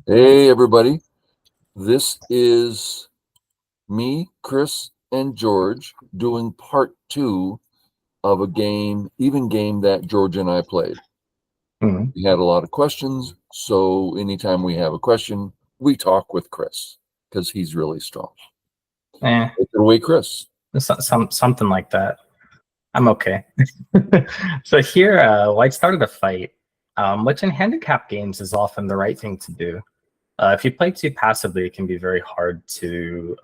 Hey, everybody. This is me, Chris, and George doing part 2 of a game, even game that George and I played. Mhm. We had a lot of questions, so anytime we have a question, we talk with Chris because he's really strong. Eh, Take it away, Chris. something like that. I'm okay. So here, White started a fight, which in handicap games is often the right thing to do. If you play too passively, it can be very hard to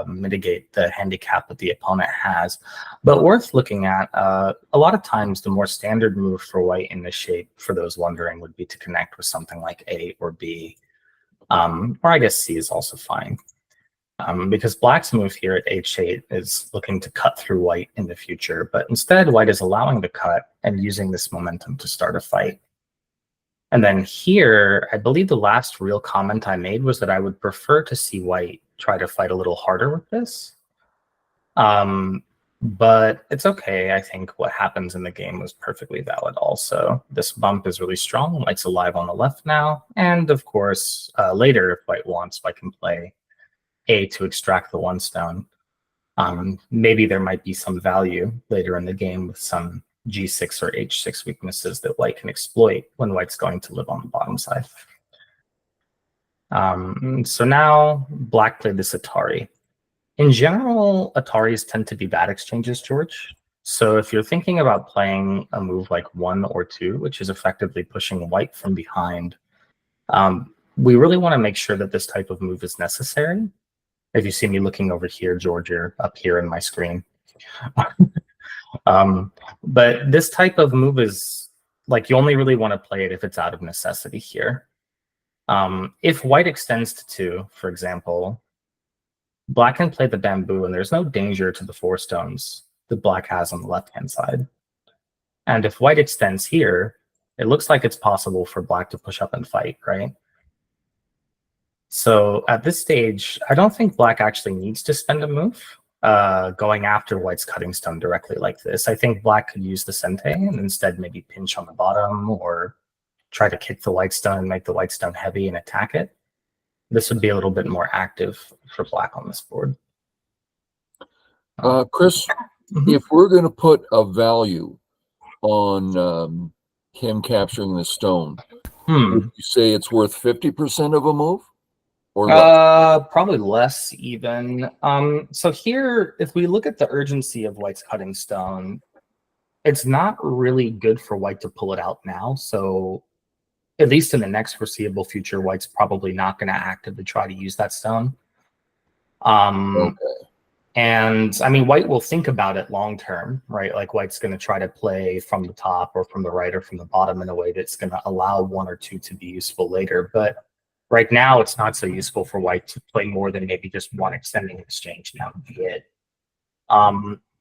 mitigate the handicap that the opponent has. But worth looking at, a lot of times the more standard move for White in this shape, for those wondering, would be to connect with something like A or B. Or I guess C is also fine. Because Black's move here at H8 is looking to cut through White in the future, but instead White is allowing the cut and using this momentum to start a fight. And then here, I believe the last real comment I made was that I would prefer to see White try to fight a little harder with this. But it's okay. I think what happens in the game was perfectly valid also. This bump is really strong. White's alive on the left now. And of course, later, if White wants, White can play A to extract the one stone. Maybe there might be some value later in the game with some G6 or H6 weaknesses that White can exploit when White's going to live on the bottom side. So now Black played this Atari. In general, Ataris tend to be bad exchanges, George. So if you're thinking about playing a move like 1 or 2, which is effectively pushing White from behind, we really want to make sure that this type of move is necessary. If you see me looking over here, George, you're up here in my screen. But this type of move is like you only really want to play it if it's out of necessity here. If White extends to 2, for example, Black can play the bamboo, and there's no danger to the 4 stones that Black has on the left-hand side. And if White extends here, it looks like it's possible for Black to push up and fight, right? So at this stage, I don't think Black actually needs to spend a move going after White's cutting stone directly like this. I think Black could use the Sente and instead maybe pinch on the bottom or try to kick the White stone and make the White stone heavy and attack it. This would be a little bit more active for Black on this board. Chris, if we're going to put a value on him capturing the stone, would you say it's worth 50% of a move? Or less? Probably less even. So here, if we look at the urgency of White's cutting stone, it's not really good for White to pull it out now. So at least in the next foreseeable future, White's probably not going to actively try to use that stone. Okay. And I mean, White will think about it long term, right? Like White's going to try to play from the top or from the right or from the bottom in a way that's going to allow 1 or 2 to be useful later. But right now, it's not so useful for White to play more than maybe just 1 extending exchange. That would be it.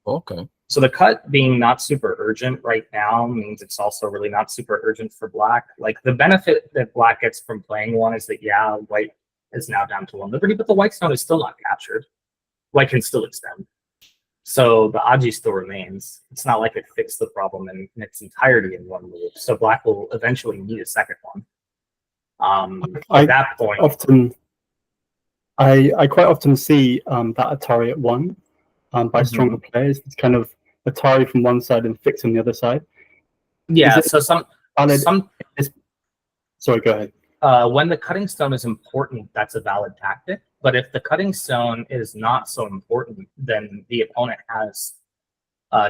Okay. So the cut being not super urgent right now means it's also really not super urgent for Black. Like the benefit that Black gets from playing 1 is that, yeah, White is now down to 1 liberty, but the White stone is still not captured. White can still extend. So the Aji still remains. It's not like it fixed the problem in its entirety in 1 move. So Black will eventually need a second one. At that point, I quite often see that Atari at 1 by stronger players. It's kind of Atari from one side and fix on the other side. Yeah. So sorry, go ahead. When the cutting stone is important, that's a valid tactic. But if the cutting stone is not so important, then the opponent has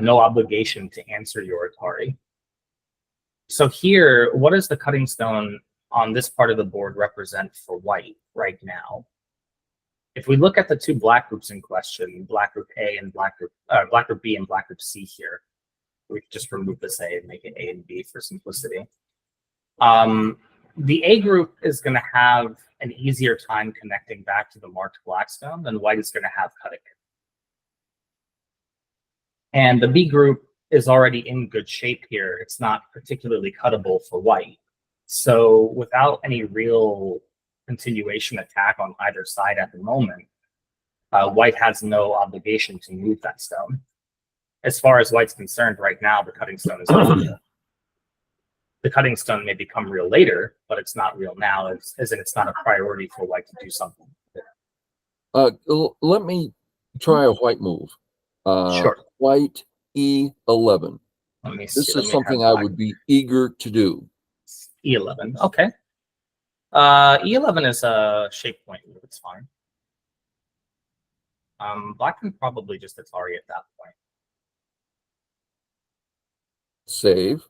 no obligation to answer your Atari. So here, what does the cutting stone on this part of the board represent for White right now? If we look at the 2 Black groups in question, Black group A and Black group B and Black group C here, we could just remove this A and make it A and B for simplicity. The A group is going to have an easier time connecting back to the marked Black stone than White is going to have cutting it. And the B group is already in good shape here. It's not particularly cuttable for White. So without any real continuation attack on either side at the moment, White has no obligation to move that stone. As far as White's concerned right now, the cutting stone is over. The cutting stone may become real later, but it's not real now, as in it's not a priority for white to do something. Let me try a white move. Sure. White E11. Let me see. This is something I would be eager to do. E11. Okay. E11 is a shape point move. It's fine. Black can probably just Atari at that point. Save.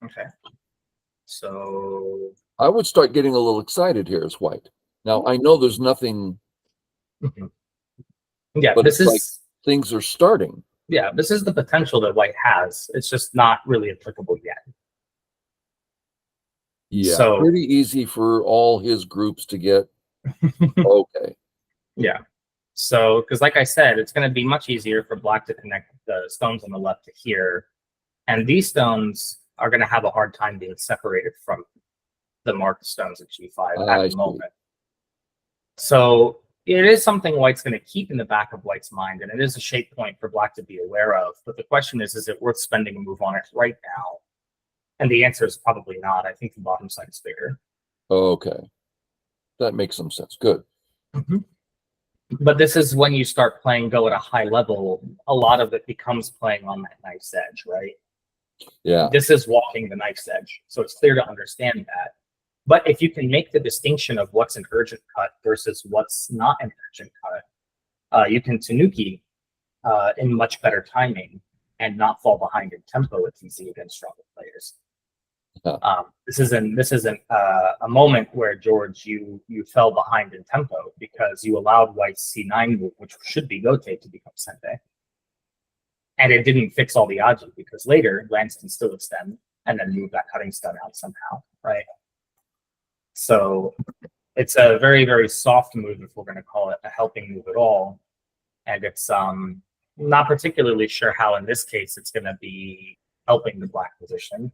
Okay. So I would start getting a little excited here as white. Now I know there's nothing. Yeah, but this is like things are starting. Yeah, this is the potential that white has. It's just not really applicable yet. Yeah, so pretty easy for all his groups to get. Okay. Yeah. So, because like I said, it's going to be much easier for black to connect the stones on the left to here. And these stones are going to have a hard time being separated from the marked stones at G5 at the moment. So it is something white's going to keep in the back of white's mind, and it is a shape point for black to be aware of. But the question is it worth spending a move on it right now? And the answer is probably not. I think the bottom side is bigger. Okay. That makes some sense. Good. But this is when you start playing Go at a high level, a lot of it becomes playing on that knife's edge, right? Yeah. This is walking the knife's edge. So it's clear to understand that. But if you can make the distinction of what's an urgent cut versus what's not an urgent cut, you can Tanuki in much better timing and not fall behind in tempo. It's easy against stronger players. This isn't a moment where, George, you fell behind in tempo because you allowed white's C9 move, which should be Gote, to become Sente. And it didn't fix all the aji because later lands can still extend and then move that cutting stone out somehow, right? So it's a very, very soft move, if we're going to call it a helping move at all. And it's not particularly sure how in this case it's going to be helping the black position.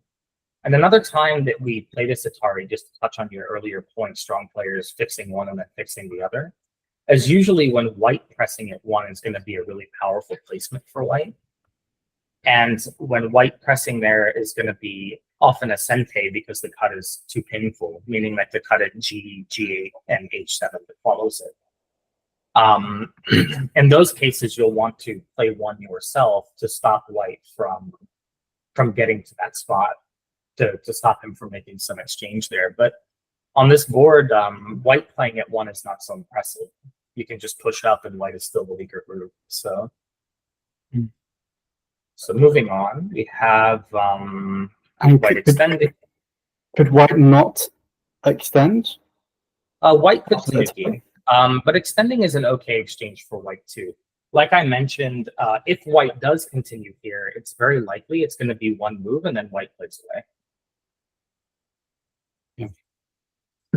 And another time that we play this Atari, just to touch on your earlier point, strong players fixing one and then fixing the other, is usually when white pressing at one is going to be a really powerful placement for white. And when white pressing there is going to be often a Sente because the cut is too painful, meaning like the cut at G, G8, and H7 that follows it. In those cases, you'll want to play one yourself to stop white from getting to that spot. To stop him from making some exchange there. But on this board, white playing at one is not so impressive. You can just push up and white is still the weaker group. So moving on, we have white extending. Could white not extend? White could Tanuki, but extending is an okay exchange for white too. Like I mentioned, if white does continue here, it's very likely it's going to be one move and then white plays away.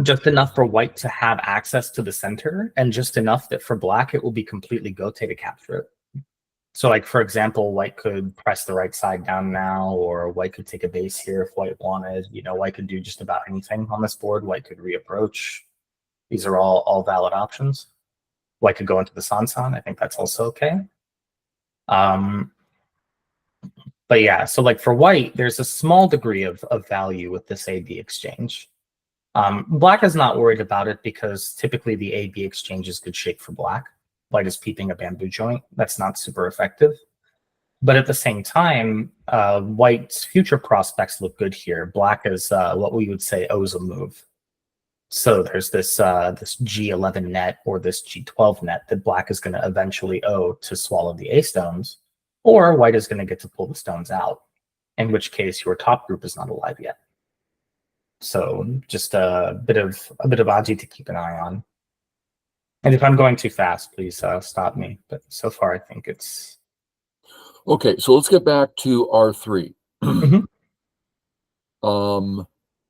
Just enough for white to have access to the center, and just enough that for black it will be completely Gote to capture it. So like, for example, white could press the right side down now, or white could take a base here if white wanted. You know, white could do just about anything on this board. White could reapproach. These are all valid options. White could go into the Sansan. I think that's also okay. But yeah, so like for white, there's a small degree of value with this AB exchange. Black is not worried about it because typically the AB exchange is good shape for black. White is peeping a bamboo joint. That's not super effective. But at the same time, white's future prospects look good here. Black is what we would say owes a move. So there's this G11 net or this G12 net that black is going to eventually owe to swallow the A stones, or white is going to get to pull the stones out, in which case your top group is not alive yet. So just a bit of aji to keep an eye on. And if I'm going too fast, please stop me. But so far, I think it's okay. So let's get back to R3.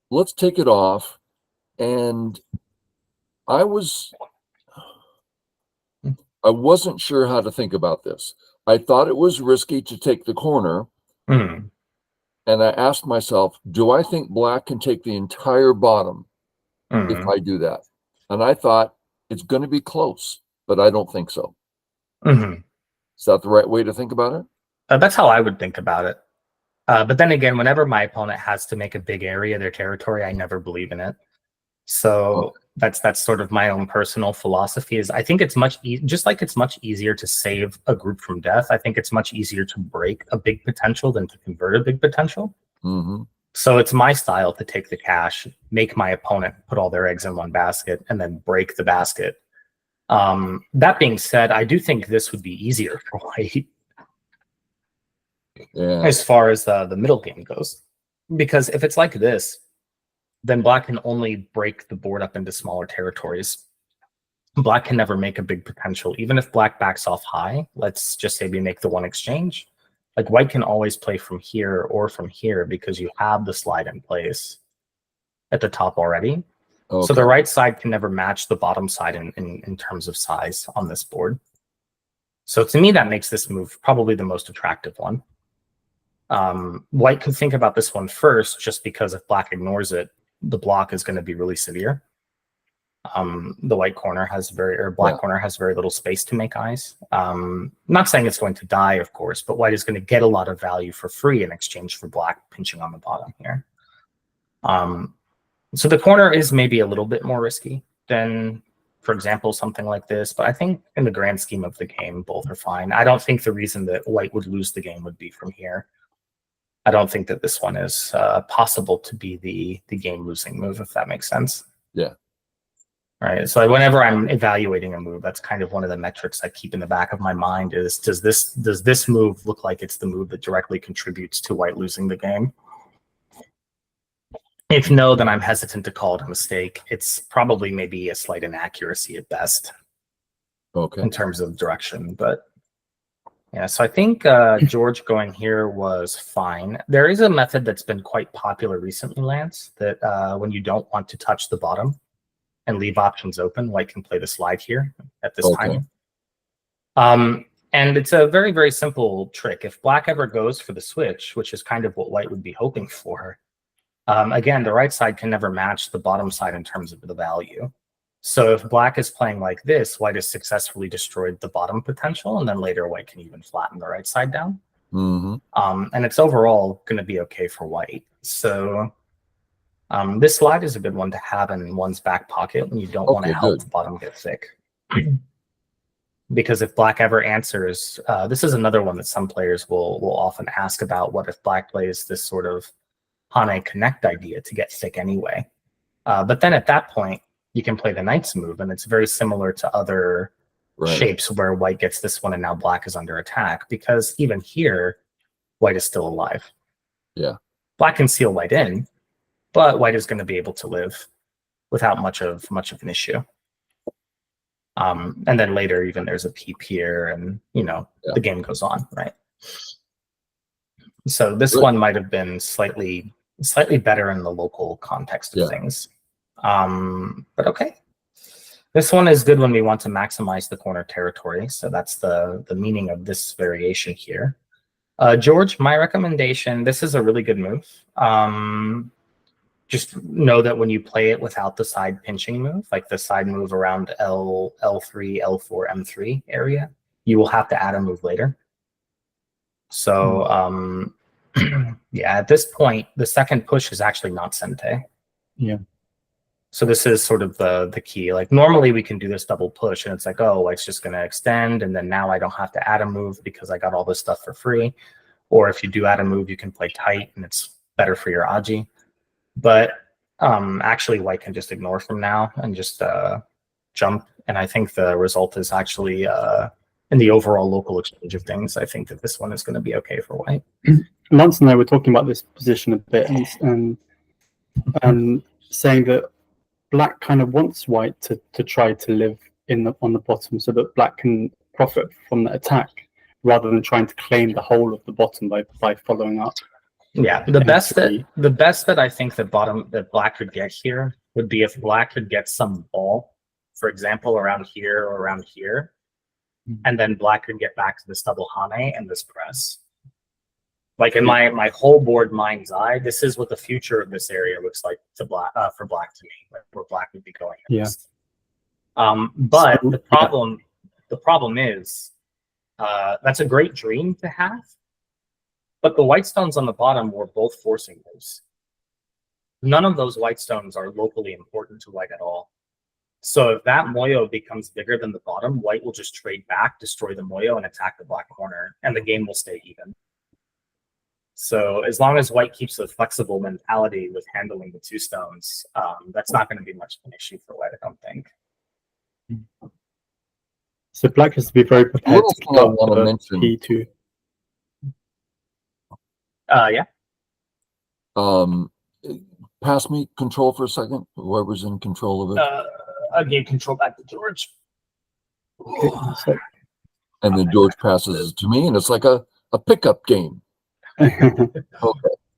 Let's take it off. And I wasn't sure how to think about this. I thought it was risky to take the corner. And I asked myself, do I think black can take the entire bottom if I do that? And I thought it's going to be close, but I don't think so. Is that the right way to think about it? That's how I would think about it. But then again, whenever my opponent has to make a big area their territory, I never believe in it. So that's sort of my own personal philosophy. Is I think it's just like it's much easier to save a group from death. I think it's much easier to break a big potential than to convert a big potential. Mm-hmm. So it's my style to take the cash, make my opponent put all their eggs in one basket, and then break the basket. That being said, I do think this would be easier for white as far as the middle game goes. Because if it's like this, then black can only break the board up into smaller territories. Black can never make a big potential. Even if black backs off high, let's just say we make the one exchange, like white can always play from here or from here because you have the slide in place at the top already. Okay. So the right side can never match the bottom side in terms of size on this board. So to me, that makes this move probably the most attractive one. White can think about this one first, just because if black ignores it, the block is going to be really severe. The white corner has black corner has very little space to make eyes. Not saying it's going to die, of course, but white is going to get a lot of value for free in exchange for black pinching on the bottom here. So the corner is maybe a little bit more risky than, for example, something like this. But I think in the grand scheme of the game, both are fine. I don't think the reason that white would lose the game would be from here. I don't think that this one is possible to be the game-losing move, if that makes sense. Yeah. Right. So whenever I'm evaluating a move, that's kind of one of the metrics I keep in the back of my mind is, does this move look like it's the move that directly contributes to white losing the game? If no, then I'm hesitant to call it a mistake. It's probably maybe a slight inaccuracy at best. Okay. In terms of direction, but yeah. So I think George going here was fine. There is a method that's been quite popular recently, Lance, that when you don't want to touch the bottom and leave options open, white can play the slide here at this time. And it's a very, very simple trick. If black ever goes for the switch, which is kind of what white would be hoping for, again, the right side can never match the bottom side in terms of the value. So if black is playing like this, white has successfully destroyed the bottom potential, and then later white can even flatten the right side down. Mm-hmm. And it's overall going to be okay for white. So this slide is a good one to have in one's back pocket when you don't want to help the bottom get thick. Because if black ever answers, this is another one that some players will often ask about. What if black plays this sort of Hane connect idea to get thick anyway? But then at that point, you can play the knight's move, and it's very similar to other shapes where white gets this one and now black is under attack, because even here, white is still alive. Yeah. Black can seal white in, but white is going to be able to live without much of an issue. And then later, even there's a peep here, and the game goes on, right? So this one might have been slightly better in the local context of things. But okay. This one is good when we want to maximize the corner territory. So that's the meaning of this variation here. George, my recommendation, this is a really good move. Just know that when you play it without the side pinching move, like the side move around L3, L4, M3 area, you will have to add a move later. So yeah, at this point, the second push is actually not Sente. Yeah. So this is sort of the key. Like normally we can do this double push and it's like, oh, it's just going to extend. And then now I don't have to add a move because I got all this stuff for free. Or if you do add a move, you can play tight and it's better for your Aji. But actually white can just ignore from now and just jump. And I think the result is actually in the overall local exchange of things, I think that this one is going to be okay for white. Lance and I were talking about this position a bit and saying that black kind of wants white to try to live on the bottom so that black can profit from the attack rather than trying to claim the whole of the bottom by following up. Yeah, the best that I think that black could get here would be if black could get some ball, for example, around here or around here, and then black could get back to this double Hane and this press. Like in my whole board mind's eye, this is what the future of this area looks like for black to me, like where black would be going next. But the problem is that's a great dream to have, But the white stones on the bottom were both forcing moves. None of those white stones are locally important to white at all. So if that Moyo becomes bigger than the bottom, white will just trade back, destroy the Moyo, and attack the black corner, and the game will stay even. So as long as white keeps a flexible mentality with handling the two stones, that's not going to be much of an issue for white, I don't think. So black has to be very prepared to I want to mention P2. Yeah. Pass me control for a second. Whoever's in control of it. I gave control back to George. Okay, And then George passes it to me, and it's like a pickup game. Okay.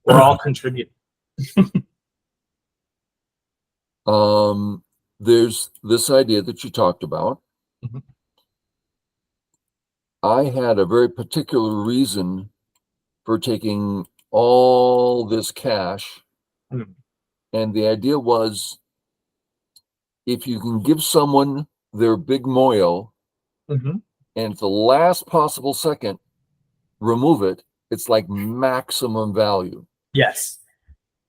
We're all contributing. There's this idea that you talked about. Mhm. I had a very particular reason for taking all this cash. Mhm. And the idea was, if you can give someone their big Moyo, Mhm. and at the last possible second, remove it, it's like maximum value. Yes.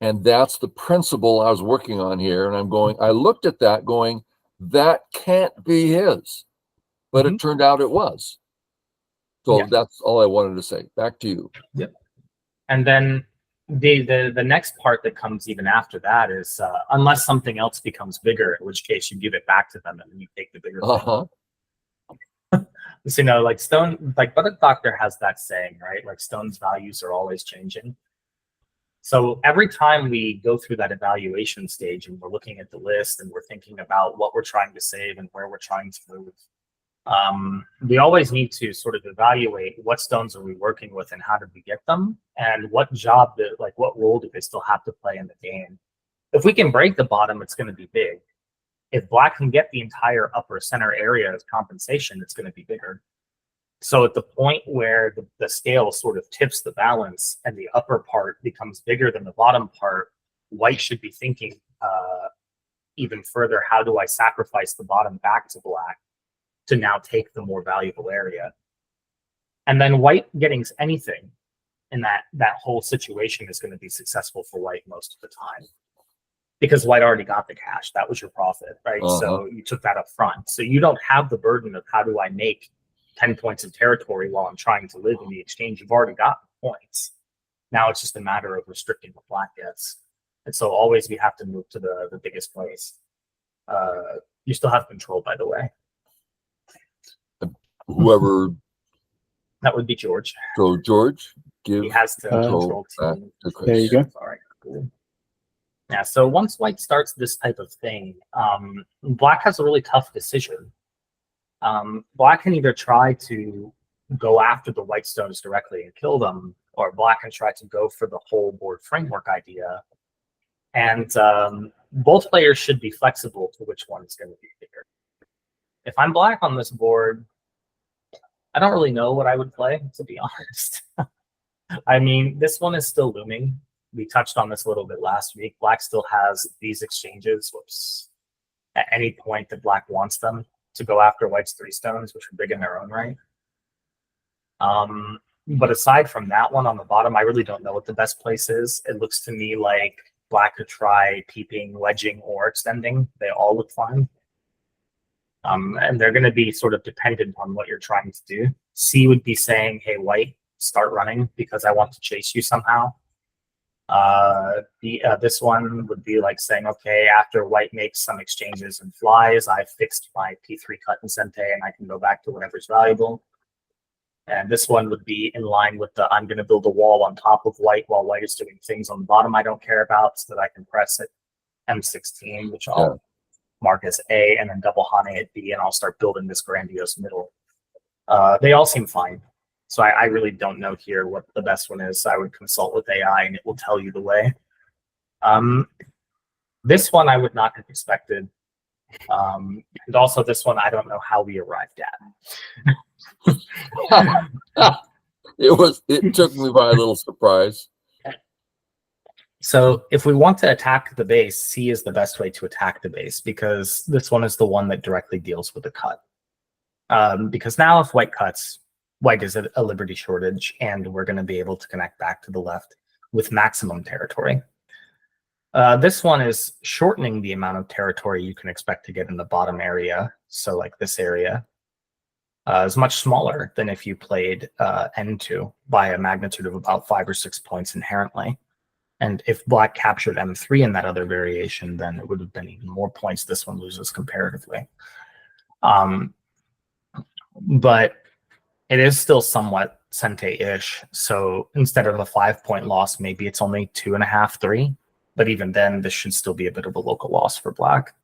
And that's the principle I was working on here. And I looked at that going, that can't be his. But it turned out it was. So that's all I wanted to say. Back to you. Yep. And then the next part that comes even after that is unless something else becomes bigger, in which case you give it back to them and then you take the bigger thing. So, like stone, like Buttock Doctor has that saying, right? Like stone's values are always changing. So every time we go through that evaluation stage and we're looking at the list and we're thinking about what we're trying to save and where we're trying to move, we always need to sort of evaluate what stones are we working with and how did we get them and what job, what role do they still have to play in the game. If we can break the bottom, it's going to be big. If black can get the entire upper center area as compensation, it's going to be bigger. So at the point where the scale sort of tips the balance and the upper part becomes bigger than the bottom part, white should be thinking even further, how do I sacrifice the bottom back to black to now take the more valuable area? And then white getting anything in that whole situation is going to be successful for white most of the time. Because white already got the cash. That was your profit, right? So you took that up front. So you don't have the burden of how do I make 10 points of territory while I'm trying to live in the exchange. You've already got the points. Now it's just a matter of restricting what black gets. And so always we have to move to the biggest place. You still have control, by the way. Whoever. That would be George. So George, give. He has to control team. There you go. All right, cool. Yeah, so once white starts this type of thing, black has a really tough decision. Black can either try to go after the white stones directly and kill them, or black can try to go for the whole board framework idea. And both players should be flexible to which one is going to be bigger. If I'm black on this board, I don't really know what I would play, to be honest. I mean, this one is still looming. We touched on this a little bit last week. Black still has these exchanges, at any point that black wants them to go after white's 3 stones, which are big in their own right. But aside from that one on the bottom, I really don't know what the best place is. It looks to me like black could try peeping, wedging, or extending. They all look fine. And they're going to be sort of dependent on what you're trying to do. C would be saying, hey, white, start running because I want to chase you somehow. This one would be like saying, okay, after white makes some exchanges and flies, I fixed my P3 cut and sente and I can go back to whatever's valuable. And this one would be in line with the I'm going to build a wall on top of white while white is doing things on the bottom I don't care about so that I can press it M16, which I'll mark as A, and then double Hane at B, and I'll start building this grandiose middle. They all seem fine. So I really don't know here what the best one is. I would consult with AI and it will tell you the way. This one I would not have expected. And also this one, I don't know how we arrived at. It took me by a little surprise. So if we want to attack the base, C is the best way to attack the base because this one is the one that directly deals with the cut. Because now if white cuts, white is at a liberty shortage, and we're going to be able to connect back to the left with maximum territory. This one is shortening the amount of territory you can expect to get in the bottom area. So like this area is much smaller than if you played N2 by a magnitude of about 5 or 6 points inherently. And if black captured M3 in that other variation, then it would have been even more points this one loses comparatively. But it is still somewhat Sente-ish. So instead of a 5-point loss, maybe it's only 2.5, 3. But even then, this should still be a bit of a local loss for black.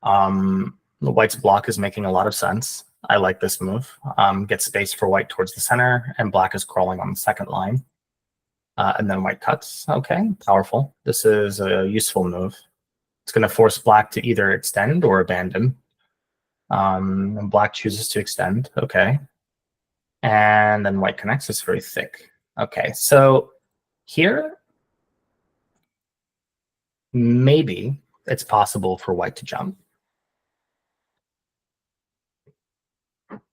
The white's block is making a lot of sense. I like this move. Get space for white towards the center, and black is crawling on the second line. And then white cuts. Okay, powerful. This is a useful move. It's going to force black to either extend or abandon. And black chooses to extend. Okay. And then white connects. It's very thick. Okay, so here, maybe it's possible for white to jump.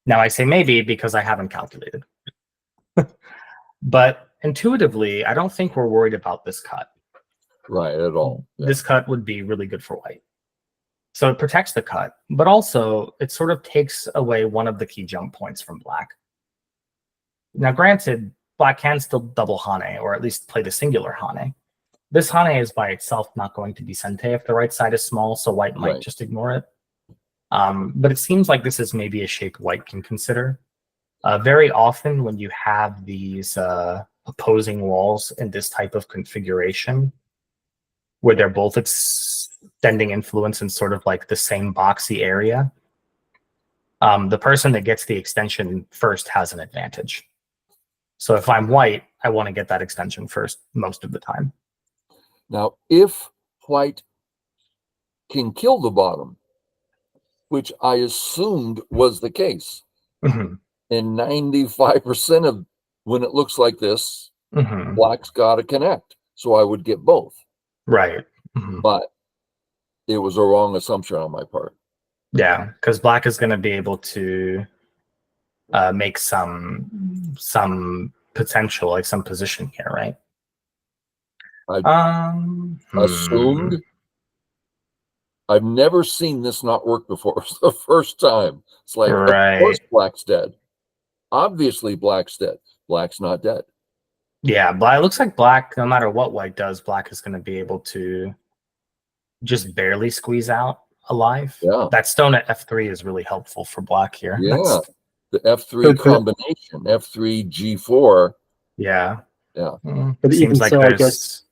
Now I say maybe because I haven't calculated. But intuitively, I don't think we're worried about this cut. Right, at all. Yeah. This cut would be really good for white. So it protects the cut, but also it sort of takes away one of the key jump points from black. Now, granted, black can still double Hane, or at least play the singular Hane. This Hane is by itself not going to be Sente if the right side is small, so white might just ignore it. But it seems like this is maybe a shape white can consider. Very often when you have these opposing walls in this type of configuration, where they're both extending influence in sort of like the same boxy area, the person that gets the extension first has an advantage. So if I'm white, I want to get that extension first most of the time. Now, if white can kill the bottom, which I assumed was the case, and 95% of when it looks like this, black's got to connect. So I would get both. Right. But it was a wrong assumption on my part. Yeah, because black is going to be able to make some potential, like some position here, right? I assumed. I've never seen this not work before. It's the first time. It's like, of course black's dead. Obviously black's dead. Black's not dead. Yeah, but it looks like black, no matter what white does, black is going to be able to just barely squeeze out alive. Yeah. That stone at F3 is really helpful for black here. Yeah. The F3 combination, F3, G4. Yeah. Yeah. But it seems like so, there's I guess,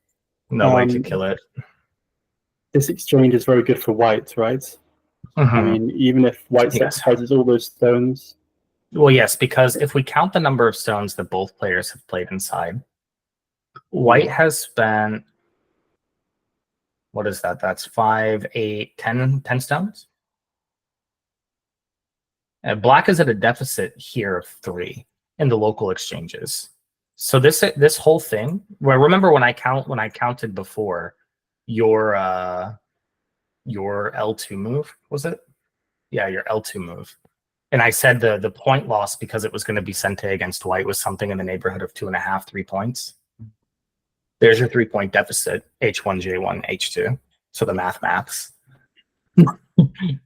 no way to kill it. This exchange is very good for white, right? I mean, even if white sacrifices all those stones. Well, yes, because if we count the number of stones that both players have played inside, white has spent, what is that? That's 5, 8, 10 stones. And black is at a deficit here of 3 in the local exchanges. So this whole thing, where remember when I counted before, your L2 move, was it? Yeah, your L2 move. And I said the point loss, because it was going to be Sente against white, was something in the neighborhood of 2.5, 3 points. There's your 3-point deficit, H1, J1, H2. So the maths.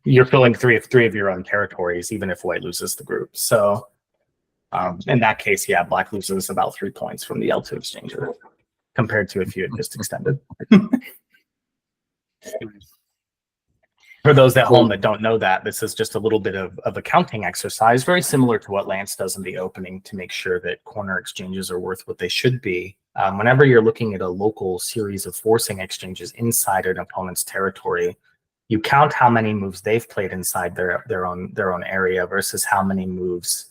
You're filling three of your own territories, even if white loses the group. So in that case, yeah, black loses about 3 points from the L2 exchanger compared to if you had just extended. For those at home that don't know that, this is just a little bit of a counting exercise, very similar to what Lance does in the opening to make sure that corner exchanges are worth what they should be. Whenever you're looking at a local series of forcing exchanges inside an opponent's territory, you count how many moves they've played inside their own area versus how many moves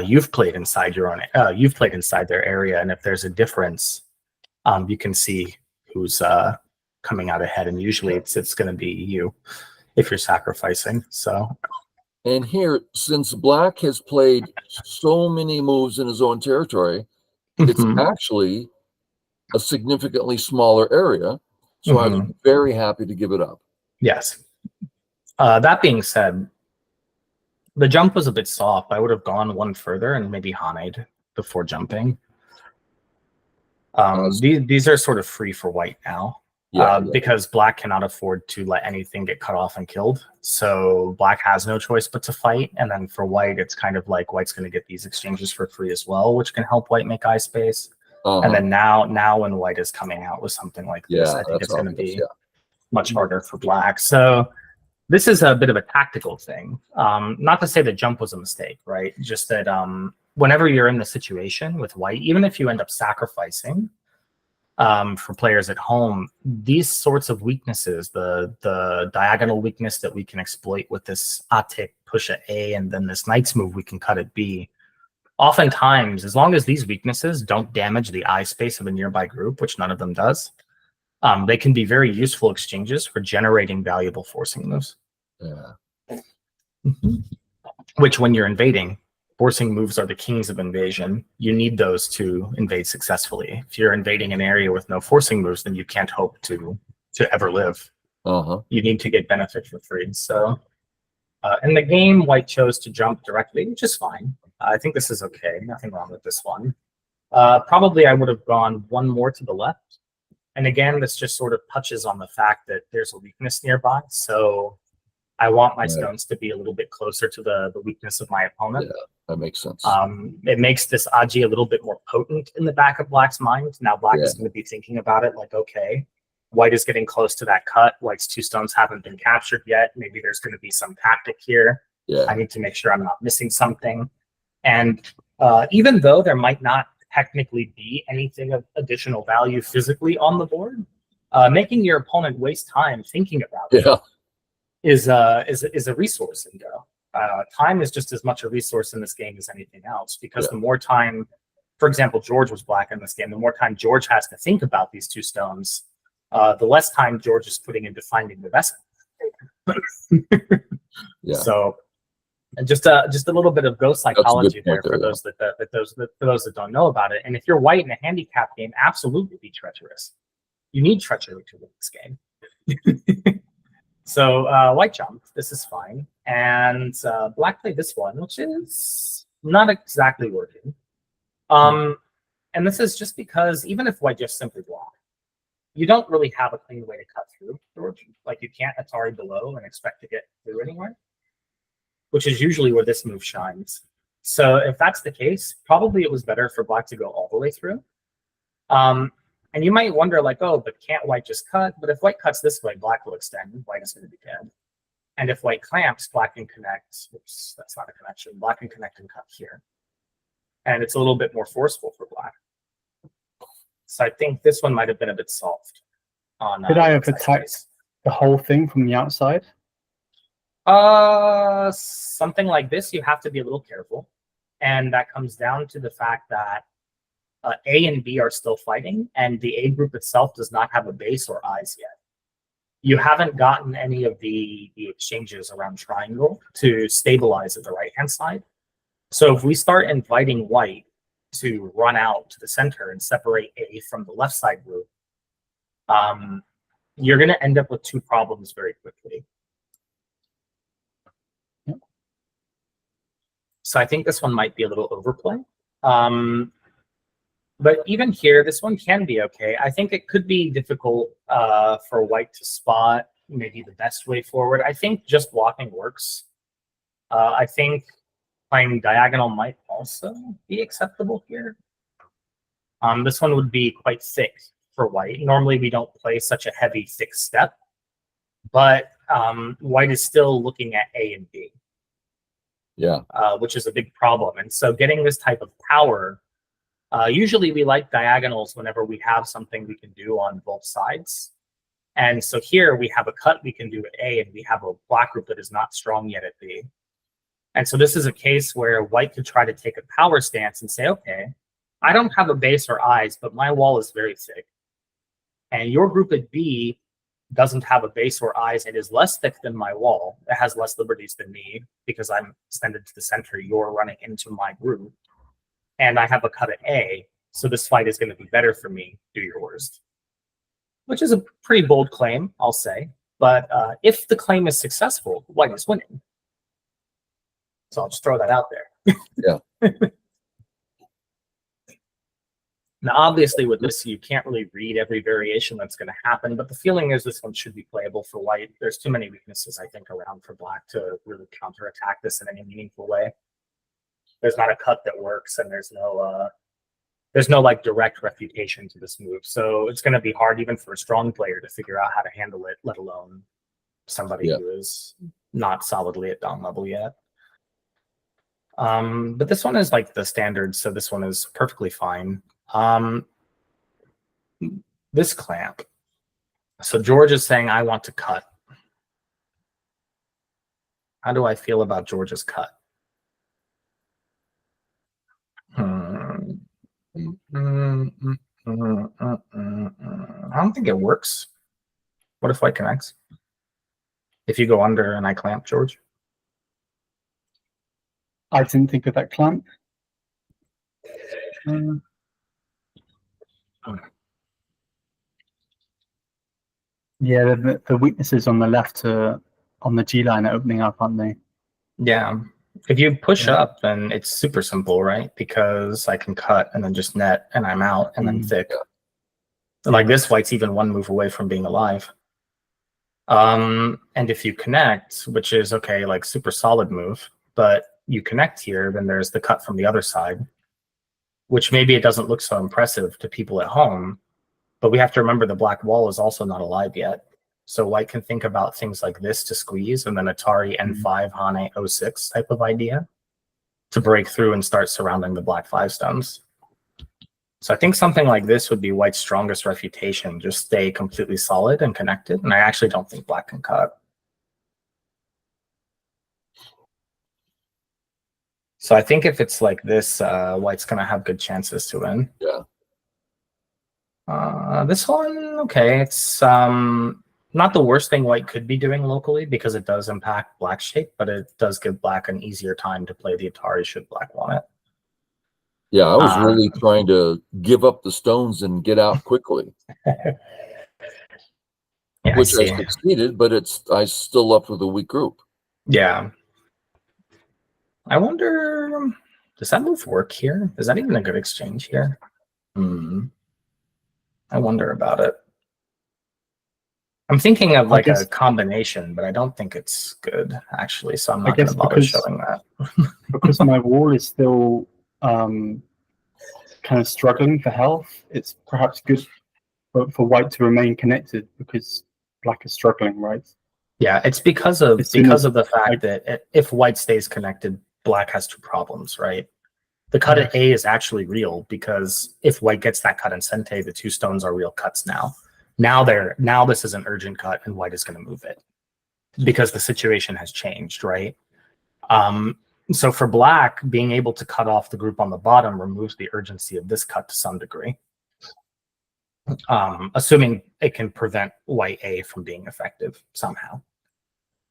you've played inside their area, and if there's a difference, you can see who's coming out ahead, and usually it's going to be you if you're sacrificing. So, and here, since black has played so many moves in his own territory, it's actually a significantly smaller area. So I was very happy to give it up. Yes. That being said, The jump was a bit soft. I would have gone one further and maybe Haned before jumping. These are sort of free for white now. Because black cannot afford to let anything get cut off and killed. So black has no choice but to fight. And then for white, it's kind of like white's going to get these exchanges for free as well, which can help white make eye space. And then now when white is coming out with something like this, I think it's going to be much harder for black. So this is a bit of a tactical thing. Not to say that jump was a mistake, right? Just that whenever you're in the situation with white, even if you end up sacrificing, for players at home, these sorts of weaknesses, the diagonal weakness that we can exploit with this Atik push at A and then this knight's move we can cut at B, oftentimes, as long as these weaknesses don't damage the eye space of a nearby group, which none of them does, they can be very useful exchanges for generating valuable forcing moves. Which, when you're invading, forcing moves are the kings of invasion. You need those to invade successfully. If you're invading an area with no forcing moves, then you can't hope to ever live. You need to get benefit for free. So in the game, white chose to jump directly, which is fine. I think this is okay. Nothing wrong with this one. Probably I would have gone one more to the left. And again, this just sort of touches on the fact that there's a weakness nearby. So I want my stones to be a little bit closer to the weakness of my opponent. Yeah, that makes sense. It makes this Aji a little bit more potent in the back of black's mind. Now black is going to be thinking about it like, okay, white is getting close to that cut. White's 2 stones haven't been captured yet. Maybe there's going to be some tactic here. I need to make sure I'm not missing something. And even though there might not technically be anything of additional value physically on the board, making your opponent waste time thinking about it is a resource in Go. Time is just as much a resource in this game as anything else, because the more time, for example, George was black in this game, the more time George has to think about these 2 stones, the less time George is putting into finding the vessel. So just a little bit of Go psychology there for those that don't know about it. And if you're white in a handicap game, absolutely be treacherous. You need treachery to win this game. So white jumped. This is fine. And black played this one, which is not exactly working. And this is just because even if white just simply block, you don't really have a clean way to cut through, George. Like, you can't Atari below and expect to get through anywhere, which is usually where this move shines. So if that's the case, probably it was better for black to go all the way through. And you might wonder, like, oh, but can't white just cut? But if white cuts this way, black will extend. White is going to be dead. And if white clamps, black can connect. Oops, that's not a connection. Black can connect and cut here. And it's a little bit more forceful for black. So I think this one might have been a bit soft. Could I have attacked the whole thing from the outside? Something like this, you have to be a little careful. And that comes down to the fact that A and B are still fighting, and the A group itself does not have a base or eyes yet. You haven't gotten any of the exchanges around triangle to stabilize at the right-hand side. So if we start inviting white to run out to the center and separate A from the left side group, you're going to end up with 2 problems very quickly. So I think this one might be a little overplay. But even here, this one can be okay. I think it could be difficult for white to spot maybe the best way forward. I think just blocking works. I think playing diagonal might also be acceptable here. This one would be quite thick for white. Normally, we don't play such a heavy, thick step. But white is still looking at A and B. Which is a big problem. And so getting this type of power, usually we like diagonals whenever we have something we can do on both sides. And so here we have a cut we can do at A, and we have a black group that is not strong yet at B. And so this is a case where white could try to take a power stance and say, okay, I don't have a base or eyes, but my wall is very thick. And your group at B doesn't have a base or eyes. It is less thick than my wall. It has less liberties than me because I'm extended to the center. You're running into my group. And I have a cut at A, so this fight is going to be better for me. Do your worst. Which is a pretty bold claim, I'll say. But if the claim is successful, white is winning. So I'll just throw that out there. Yeah. Now, obviously, with this, you can't really read every variation that's going to happen, but the feeling is this one should be playable for white. There's too many weaknesses, I think, around for black to really counterattack this in any meaningful way. There's not a cut that works, and there's no like direct refutation to this move. So it's going to be hard even for a strong player to figure out how to handle it, let alone somebody who is not solidly at Dom level yet. But this one is like the standard, so this one is perfectly fine. This clamp. So George is saying, I want to cut. How do I feel about George's cut? I don't think it works. What if white connects? If you go under and I clamp, George? I didn't think of that clamp. Yeah, the weaknesses on the left on the G line are opening up, aren't they? Yeah. If you push up, then it's super simple, right? Because I can cut and then just net and I'm out and then thick. And like this, white's even one move away from being alive. And if you connect, which is okay, like super solid move, but you connect here, then there's the cut from the other side, which maybe it doesn't look so impressive to people at home, but we have to remember the black wall is also not alive yet. So white can think about things like this to squeeze, and then Atari N5 Hane 06 type of idea to break through and start surrounding the black 5 stones. So I think something like this would be white's strongest refutation. Just stay completely solid and connected. And I actually don't think black can cut. So I think if it's like this, white's going to have good chances to win. Yeah. This one, okay, it's not the worst thing white could be doing locally because it does impact black's shape, but it does give black an easier time to play the Atari should black want it. Yeah, I was really trying to give up the stones and get out quickly. Yeah, which I succeeded, but I still left with a weak group. Yeah. I wonder, does that move work here? Is that even a good exchange here? I wonder about it. I'm thinking of like a combination, but I don't think it's good, actually, so I'm not going to bother showing that. Because my wall is still kind of struggling for health, it's perhaps good for white to remain connected because black is struggling, right? Yeah, it's because of the fact that if white stays connected, black has 2 problems, right? The cut at A is actually real because if white gets that cut in Sente, the 2 stones are real cuts now. Now this is an urgent cut and white is going to move it because the situation has changed, right? So for black, being able to cut off the group on the bottom removes the urgency of this cut to some degree. Assuming it can prevent white A from being effective somehow.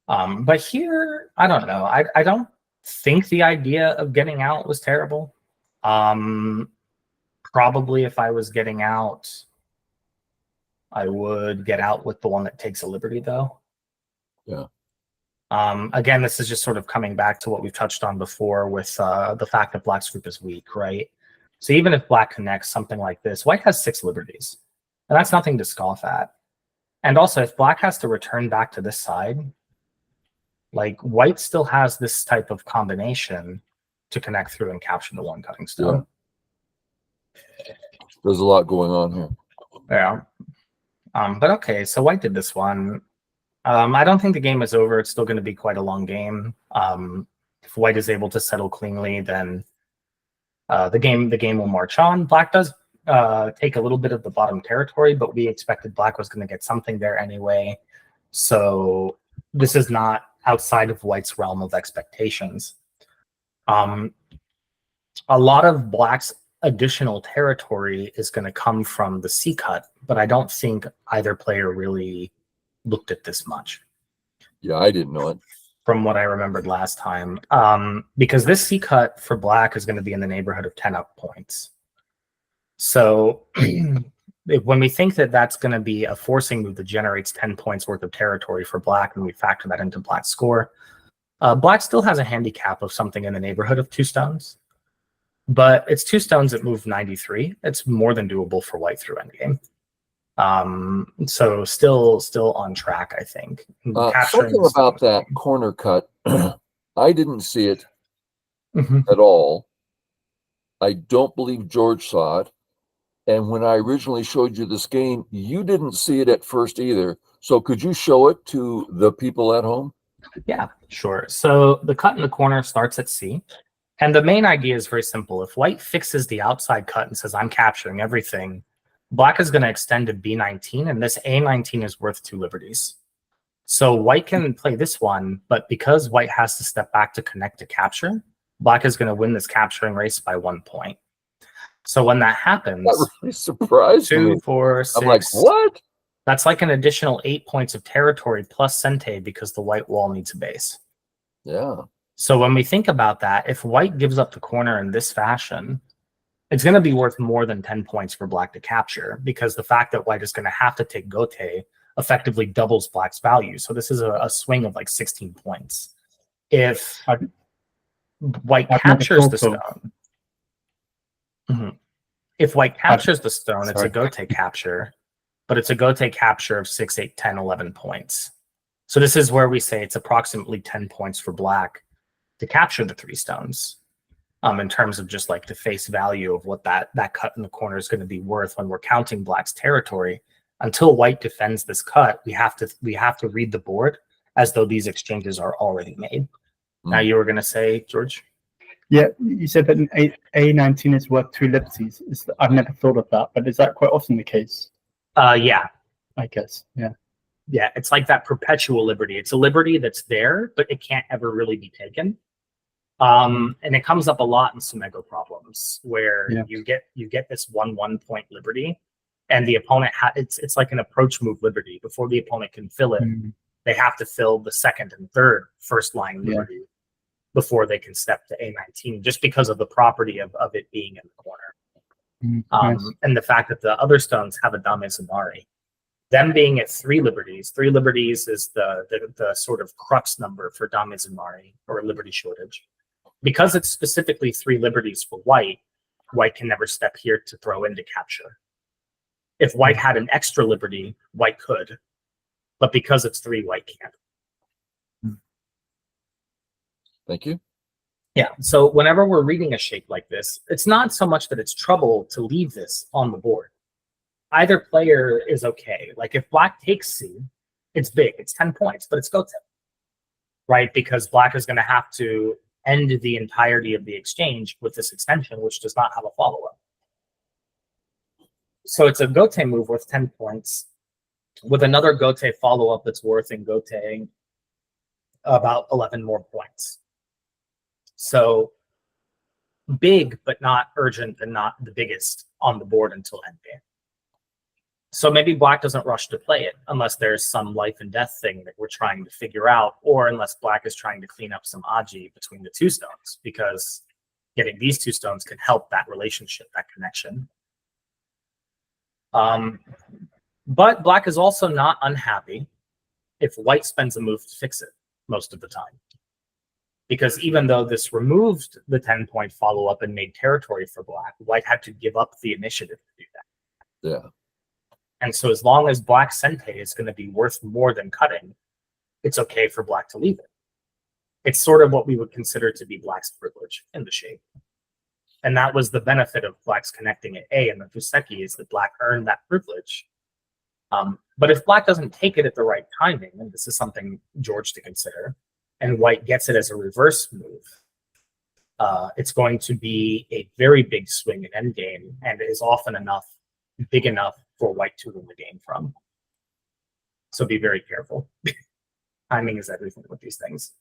But here, I don't know. I don't think the idea of getting out was terrible. Probably if I was getting out, I would get out with the one that takes a liberty, though. Yeah. Again, this is just sort of coming back to what we've touched on before with the fact that black's group is weak, right? So even if black connects something like this, white has 6 liberties. And that's nothing to scoff at. And also, if black has to return back to this side, like white still has this type of combination to connect through and capture the 1 cutting stone. Yeah. There's a lot going on here. Yeah. But okay, so white did this one. I don't think the game is over. It's still going to be quite a long game. If white is able to settle cleanly, then the game will march on. Black does take a little bit of the bottom territory, but we expected black was going to get something there anyway. So this is not outside of white's realm of expectations. A lot of black's additional territory is going to come from the C cut, but I don't think either player really looked at this much. Yeah, I didn't know it. From what I remembered last time. Because this C cut for black is going to be in the neighborhood of 10 up points. So when we think that that's going to be a forcing move that generates 10 points worth of territory for black, and we factor that into black's score, Black still has a handicap of something in the neighborhood of 2 stones, but it's 2 stones that move 93. It's more than doable for white through endgame. So still on track, I think. Something about that corner cut, I didn't see it at all. I don't believe George saw it. And when I originally showed you this game, you didn't see it at first either. So could you show it to the people at home? Yeah, sure. So the cut in the corner starts at C. And the main idea is very simple. If white fixes the outside cut and says, I'm capturing everything, black is going to extend to B19, and this A19 is worth 2 liberties. So white can play this one, but because white has to step back to connect to capture, black is going to win this capturing race by 1 point. So when that happens, that really surprised me. 2, 4, 6. I'm like, what? That's like an additional 8 points of territory plus Sente because the white wall needs a base. Yeah. So when we think about that, if white gives up the corner in this fashion, it's going to be worth more than 10 points for black to capture, because the fact that white is going to have to take Gote effectively doubles black's value. So this is a swing of like 16 points. If white captures the stone, if white captures the stone, it's a Gote capture, but it's a Gote capture of 6, 8, 10, 11 points. So this is where we say it's approximately 10 points for black to capture the 3 stones. In terms of just like the face value of what that cut in the corner is going to be worth when we're counting black's territory. Until white defends this cut, we have to read the board as though these exchanges are already made. Now you were going to say, George? Yeah, you said that an A19 is worth 2 liberties. I've never thought of that, but is that quite often the case? Yeah. I guess, yeah. Yeah, it's like that perpetual liberty. It's a liberty that's there, but it can't ever really be taken. And it comes up a lot in Sumego problems where you get this 1 point liberty, and the opponent it's like an approach move liberty. Before the opponent can fill it, they have to fill the second and third first line liberty before they can step to A19, just because of the property of it being in the corner. Nice. And the fact that the other stones have a Dame Zamari. Them being at 3 liberties is the sort of crux number for Dame Zamari, or liberty shortage. Because it's specifically 3 liberties for white, white can never step here to throw into capture. If white had an extra liberty, white could. But because it's 3, white can't. Thank you. Yeah, so whenever we're reading a shape like this, it's not so much that it's trouble to leave this on the board. Either player is okay. Like if black takes C, it's big, it's 10 points, but it's Gote, right? Because black is going to have to end the entirety of the exchange with this extension, which does not have a follow-up. So it's a Gote move worth 10 points with another Gote follow-up that's worth in Gote about 11 more points. So big, but not urgent and not the biggest on the board until endgame. So maybe black doesn't rush to play it unless there's some life and death thing that we're trying to figure out, or unless black is trying to clean up some Aji between the 2 stones, because getting these 2 stones can help that relationship, that connection. But black is also not unhappy if white spends a move to fix it most of the time. Because even though this removed the 10-point follow-up and made territory for black, white had to give up the initiative to do that. Yeah. And so as long as black Sente is going to be worth more than cutting, it's okay for black to leave it. It's sort of what we would consider to be black's privilege in the shape. And that was the benefit of black's connecting at A and the Fuseki, is that black earned that privilege. But if black doesn't take it at the right timing, and this is something, George, to consider, and white gets it as a reverse move, it's going to be a very big swing in endgame, and is often big enough for white to win the game from. So be very careful. Timing is everything with these things.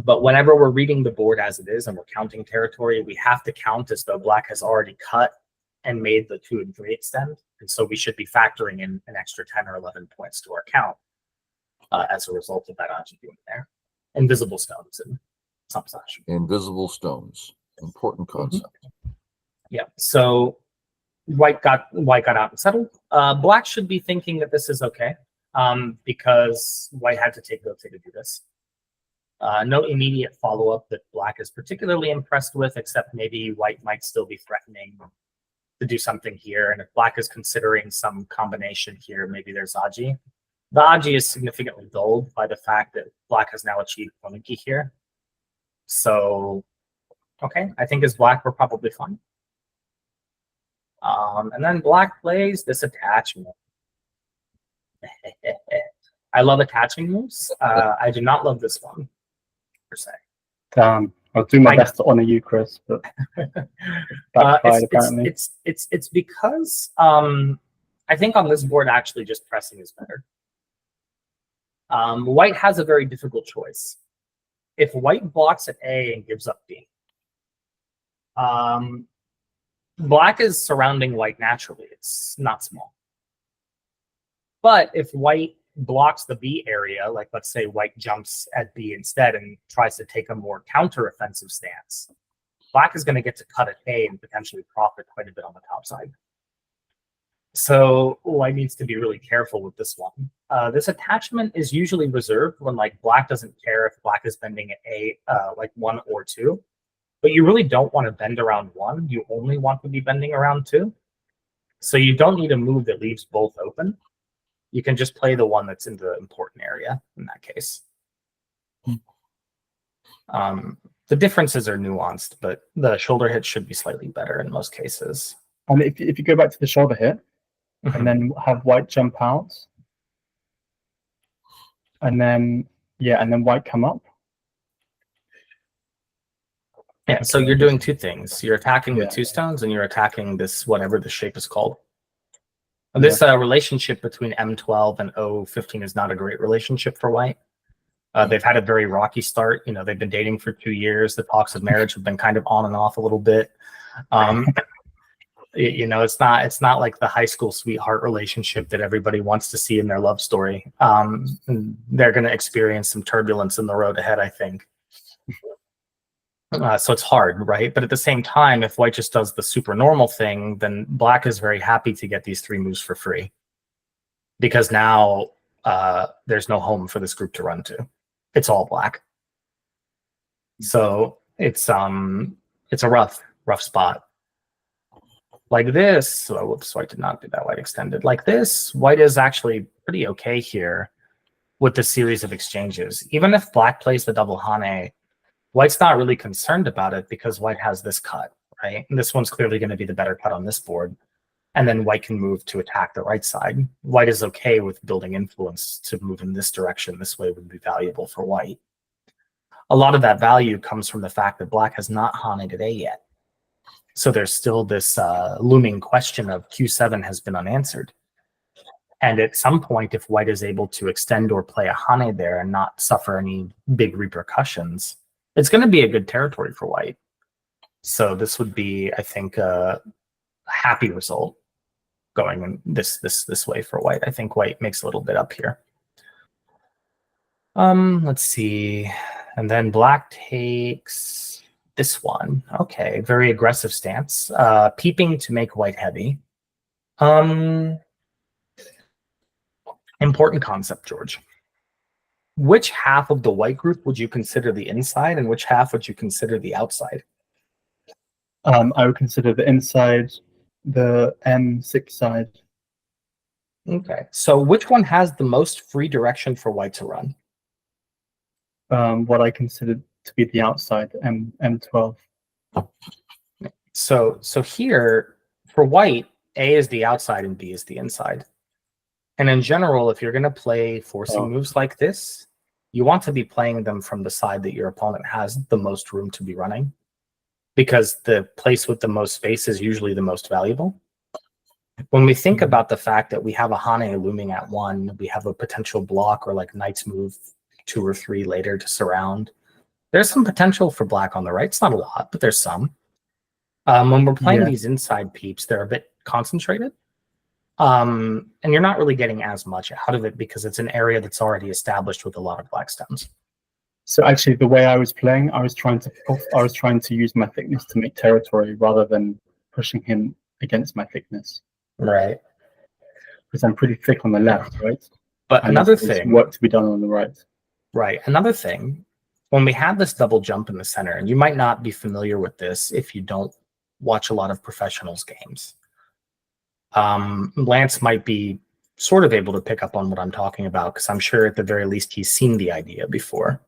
But whenever we're reading the board as it is and we're counting territory, we have to count as though black has already cut and made the 2 and 3 extend. And so we should be factoring in an extra 10 or 11 points to our count as a result of that Aji doing there. Invisible stones in some slash. Invisible stones. Important concept. Yeah. So white got out and settled. Black should be thinking that this is okay. because white had to take rotate to do this. No immediate follow-up that black is particularly impressed with, except maybe white might still be threatening to do something here. And if black is considering some combination here, maybe there's Aji. The Aji is significantly dulled by the fact that black has now achieved Konuki here. So, okay, I think as black, we're probably fine. And then black plays this attachment. I love attaching moves. I do not love this one, per se. I'll do my best to honor you, Chris, but backfired apparently. It's because I think on this board actually just pressing is better. White has a very difficult choice. If white blocks at A and gives up B, black is surrounding white naturally. It's not small. But if white blocks the B area, like let's say white jumps at B instead and tries to take a more counter-offensive stance, black is going to get to cut at A and potentially profit quite a bit on the top side. So white needs to be really careful with this one. This attachment is usually reserved when like black doesn't care if black is bending at A, like 1 or 2. But you really don't want to bend around 1. You only want to be bending around 2. So you don't need a move that leaves both open. You can just play the one that's in the important area in that case. The differences are nuanced, but the shoulder hit should be slightly better in most cases. And if you go back to the shoulder hit, and then have white jump out, and then white come up. Yeah, so you're doing two things. You're attacking with 2 stones, and you're attacking this, whatever the shape is called. And this relationship between M12 and O15 is not a great relationship for white. They've had a very rocky start. You know, they've been dating for 2 years. The talks of marriage have been kind of on and off a little bit. You know, it's not like the high school sweetheart relationship that everybody wants to see in their love story. They're going to experience some turbulence in the road ahead, I think. So it's hard, right? But at the same time, if white just does the super normal thing, then black is very happy to get these 3 moves for free. Because now there's no home for this group to run to. It's all black. So it's a rough spot. Like this, oh, whoops, white did not do that, white extended. Like this, white is actually pretty okay here with the series of exchanges. Even if black plays the double Hane, white's not really concerned about it because white has this cut, right? And this one's clearly going to be the better cut on this board. And then white can move to attack the right side. White is okay with building influence to move in this direction. This way would be valuable for white. A lot of that value comes from the fact that black has not Hane'd at A yet. So there's still this looming question of Q7 has been unanswered. And at some point, if white is able to extend or play a Hane there and not suffer any big repercussions, it's going to be a good territory for white. So this would be, I think, a happy result going in this way for white. I think white makes a little bit up here. Let's see. And then black takes this one. Okay, very aggressive stance. Peeping to make white heavy. Important concept, George. Which half of the white group would you consider the inside, and which half would you consider the outside? I would consider the inside, the M6 side. Okay, so which one has the most free direction for white to run? What I consider to be the outside, M12. So here, for white, A is the outside and B is the inside. And in general, if you're going to play forcing moves like this, you want to be playing them from the side that your opponent has the most room to be running, because the place with the most space is usually the most valuable. When we think about the fact that we have a Hane looming at 1, we have a potential block or like knight's move 2 or 3 later to surround, there's some potential for black on the right. It's not a lot, but there's some. When we're playing these inside peeps, they're a bit concentrated. And you're not really getting as much out of it because it's an area that's already established with a lot of black stones. So actually, the way I was playing, I was trying to use my thickness to make territory rather than pushing him against my thickness. Right. Because I'm pretty thick on the left, right? But another thing, work to be done on the right. Right. Another thing, when we have this double jump in the center, and you might not be familiar with this if you don't watch a lot of professionals games. Lance might be sort of able to pick up on what I'm talking about, because I'm sure at the very least he's seen the idea before.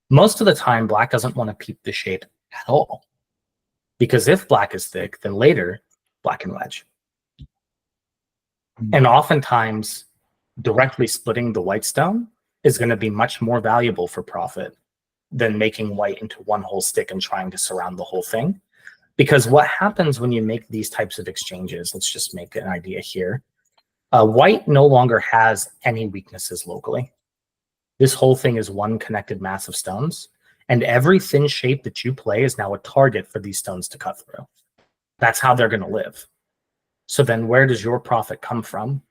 Most of the time, black doesn't want to peep the shape at all. Because if black is thick, then later, black can wedge. And oftentimes, directly splitting the white stone is going to be much more valuable for profit than making white into one whole stick and trying to surround the whole thing. Because what happens when you make these types of exchanges, let's just make an idea here. White no longer has any weaknesses locally. This whole thing is one connected mass of stones, and every thin shape that you play is now a target for these stones to cut through. That's how they're going to live. So then where does your profit come from?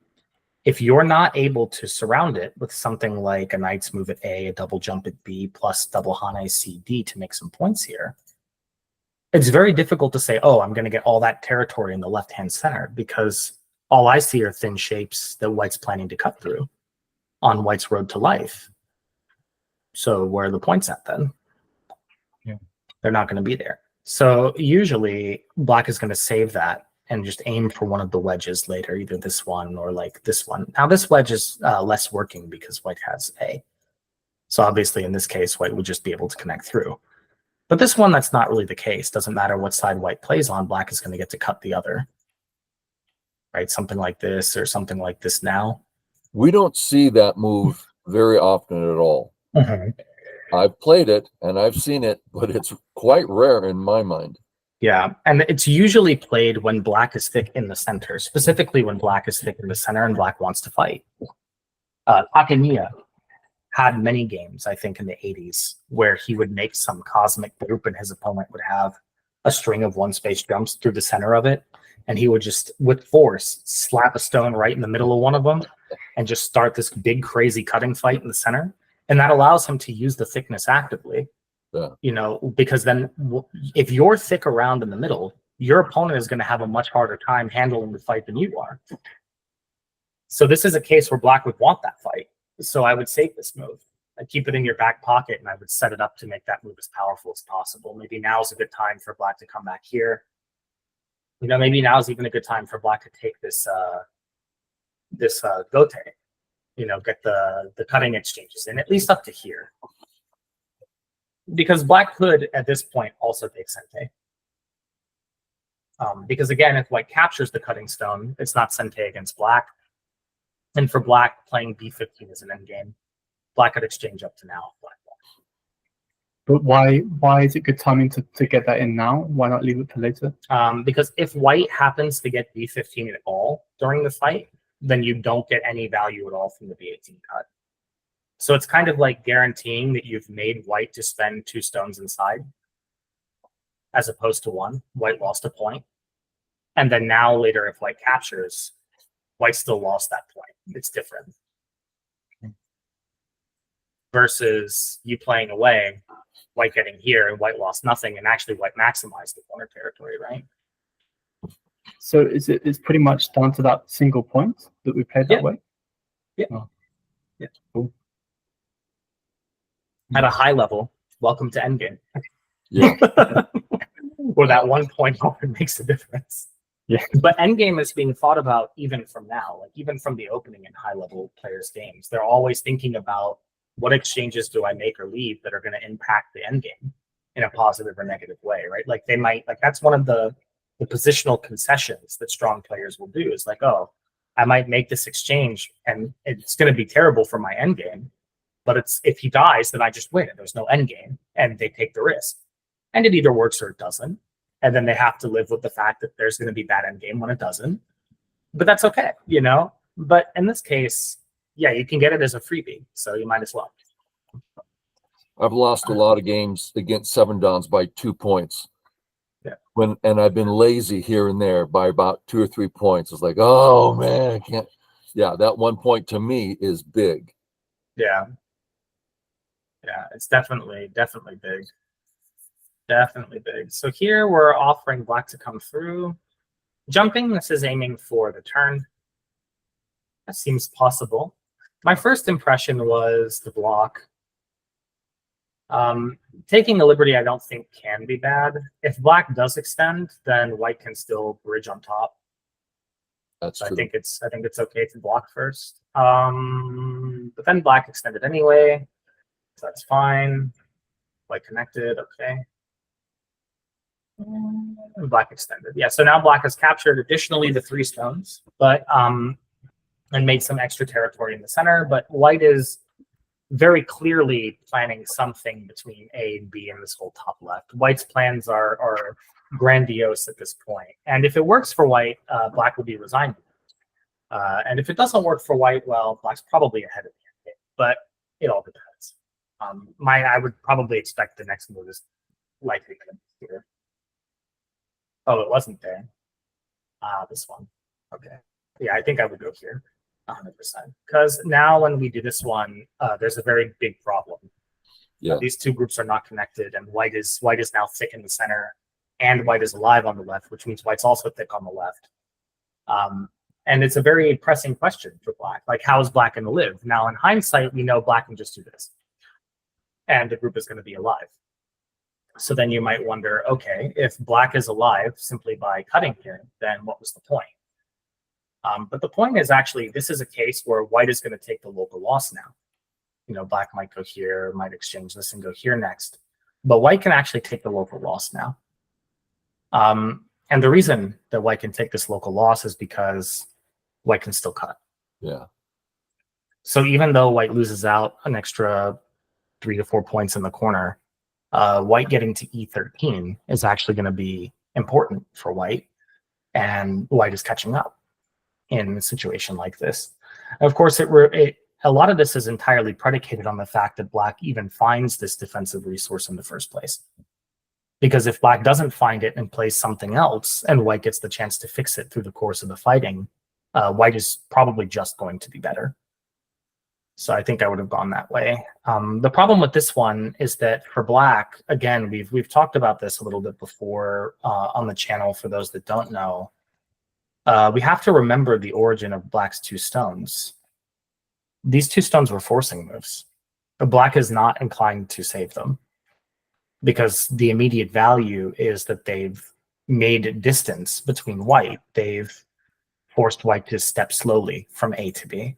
If you're not able to surround it with something like a knight's move at A, a double jump at B, plus double hane C, D to make some points here, it's very difficult to say, oh, I'm going to get all that territory in the left-hand center, because all I see are thin shapes that white's planning to cut through on white's road to life. So where are the points at then? Yeah. They're not going to be there. So usually black is going to save that and just aim for one of the wedges later, either this one or like this one. Now this wedge is less working because white has A. So obviously in this case, white would just be able to connect through. But this one, that's not really the case. Doesn't matter what side white plays on, black is going to get to cut the other. Right? Something like this or something like this now. We don't see that move very often at all. I've played it and I've seen it, but it's quite rare in my mind. Yeah, and it's usually played when black is thick in the center, specifically when black is thick in the center and black wants to fight. Takemiya had many games, I think, in the 80s, where he would make some cosmic group and his opponent would have a string of one-space jumps through the center of it, and he would just, with force, slap a stone right in the middle of one of them and just start this big, crazy cutting fight in the center. And that allows him to use the thickness actively. Yeah. You know, because then if you're thick around in the middle, your opponent is going to have a much harder time handling the fight than you are. So this is a case where black would want that fight. So I would save this move. I'd keep it in your back pocket and I would set it up to make that move as powerful as possible. Maybe now's a good time for black to come back here. You know, maybe now's even a good time for black to take this gote. You know, get the cutting exchanges in, at least up to here. Because black could, at this point, also take sente. Because again, if white captures the cutting stone, it's not sente against black. And for black, playing b15 is an endgame. Black could exchange up to now. Black. But why is it good timing to get that in now? Why not leave it for later? Because if white happens to get b15 at all during the fight, then you don't get any value at all from the b18 cut. So it's kind of like guaranteeing that you've made white to spend 2 stones inside as opposed to 1. White lost a point. And then now later, if white captures, white still lost that point. It's different. Versus you playing away, white getting here, and white lost nothing, and actually white maximized the corner territory, right? So it's pretty much down to that single point that we played that way? Yeah. Oh. Yeah. Cool. At a high level, welcome to endgame. Yeah. Where that 1 point often makes a difference. Yeah. But endgame is being thought about even from now, like even from the opening in high-level players' games. They're always thinking about what exchanges do I make or leave that are going to impact the endgame in a positive or negative way, right? Like they might, like that's one of the positional concessions that strong players will do is like, oh, I might make this exchange and it's going to be terrible for my endgame, but it's if he dies, then I just win. There's no endgame, and they take the risk. And it either works or it doesn't. And then they have to live with the fact that there's going to be bad endgame when it doesn't. But that's okay, you know? But in this case, yeah, you can get it as a freebie, so you might as well. I've lost a lot of games against 7-dons by 2 points. Yeah. And I've been lazy here and there by about 2 or 3 points. It's like, oh man, I can't. Yeah, that 1 point to me is big. Yeah. Yeah, it's definitely big. Definitely big. So here we're offering black to come through. Jumping, this is aiming for the turn. That seems possible. My first impression was the block. Taking a liberty, I don't think can be bad. If black does extend, then white can still bridge on top. That's so true. I think it's okay to block first. But then black extended anyway, so that's fine. White connected, okay. And black extended. Yeah, so now black has captured additionally the 3 stones, but and made some extra territory in the center. But white is very clearly planning something between A and B in this whole top left. White's plans are grandiose at this point. And if it works for white, black will be resigned. And if it doesn't work for white, well, black's probably ahead of the end. But it all depends. I would probably expect the next move is likely going to be here. Oh, it wasn't there. This one. Okay. Yeah, I think I would go here. 100%. Because now when we do this one, there's a very big problem. Yeah. These 2 groups are not connected, and white is now thick in the center, and white is alive on the left, which means white's also thick on the left. And it's a very pressing question for black. Like, how is black going to live? Now, in hindsight, we know black can just do this, and the group is going to be alive. So then you might wonder, okay, if black is alive simply by cutting here, then what was the point? But the point is actually, this is a case where white is going to take the local loss now. Black might go here, might exchange this and go here next. But white can actually take the local loss now. And the reason that white can take this local loss is because white can still cut. Yeah. So even though white loses out an extra 3 to 4 points in the corner, white getting to E13 is actually going to be important for white. And white is catching up in a situation like this. And of course, a lot of this is entirely predicated on the fact that black even finds this defensive resource in the first place. Because if black doesn't find it and plays something else, and white gets the chance to fix it through the course of the fighting, white is probably just going to be better. So I think I would have gone that way. The problem with this one is that for black, again, we've talked about this a little bit before on the channel for those that don't know. We have to remember the origin of black's 2 stones. These 2 stones were forcing moves. Black is not inclined to save them because the immediate value is that they've made distance between white. They've forced white to step slowly from A to B.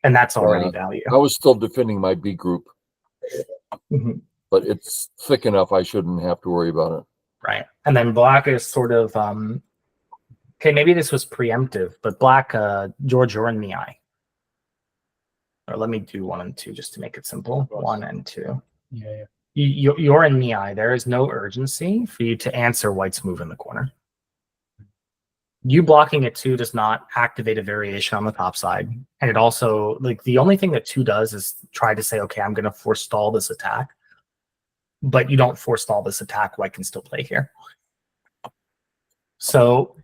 And that's already value. I was still defending my B group. Mm-hmm. But it's thick enough I shouldn't have to worry about it. Right. And then black is sort of, okay, maybe this was preemptive, but black, George, you're in the eye. Or let me do 1 and 2 just to make it simple. 1 and 2. Yeah. You're in the eye. There is no urgency for you to answer white's move in the corner. You blocking it 2 does not activate a variation on the top side. And it also, like, the only thing that 2 does is try to say, okay, I'm going to forestall this attack. But you don't forestall this attack, white can still play here. So,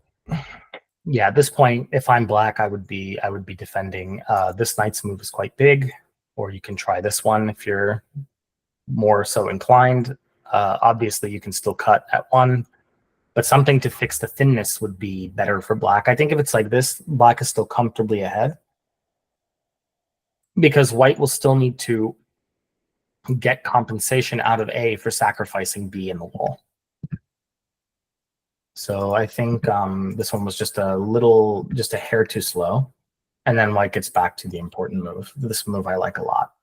yeah, at this point, if I'm black, I would be defending. This knight's move is quite big, or you can try this one if you're more so inclined. Obviously, you can still cut at 1. But something to fix the thinness would be better for black. I think if it's like this, black is still comfortably ahead. Because white will still need to get compensation out of A for sacrificing B in the wall. So I think this one was just a hair too slow. And then white gets back to the important move. This move I like a lot.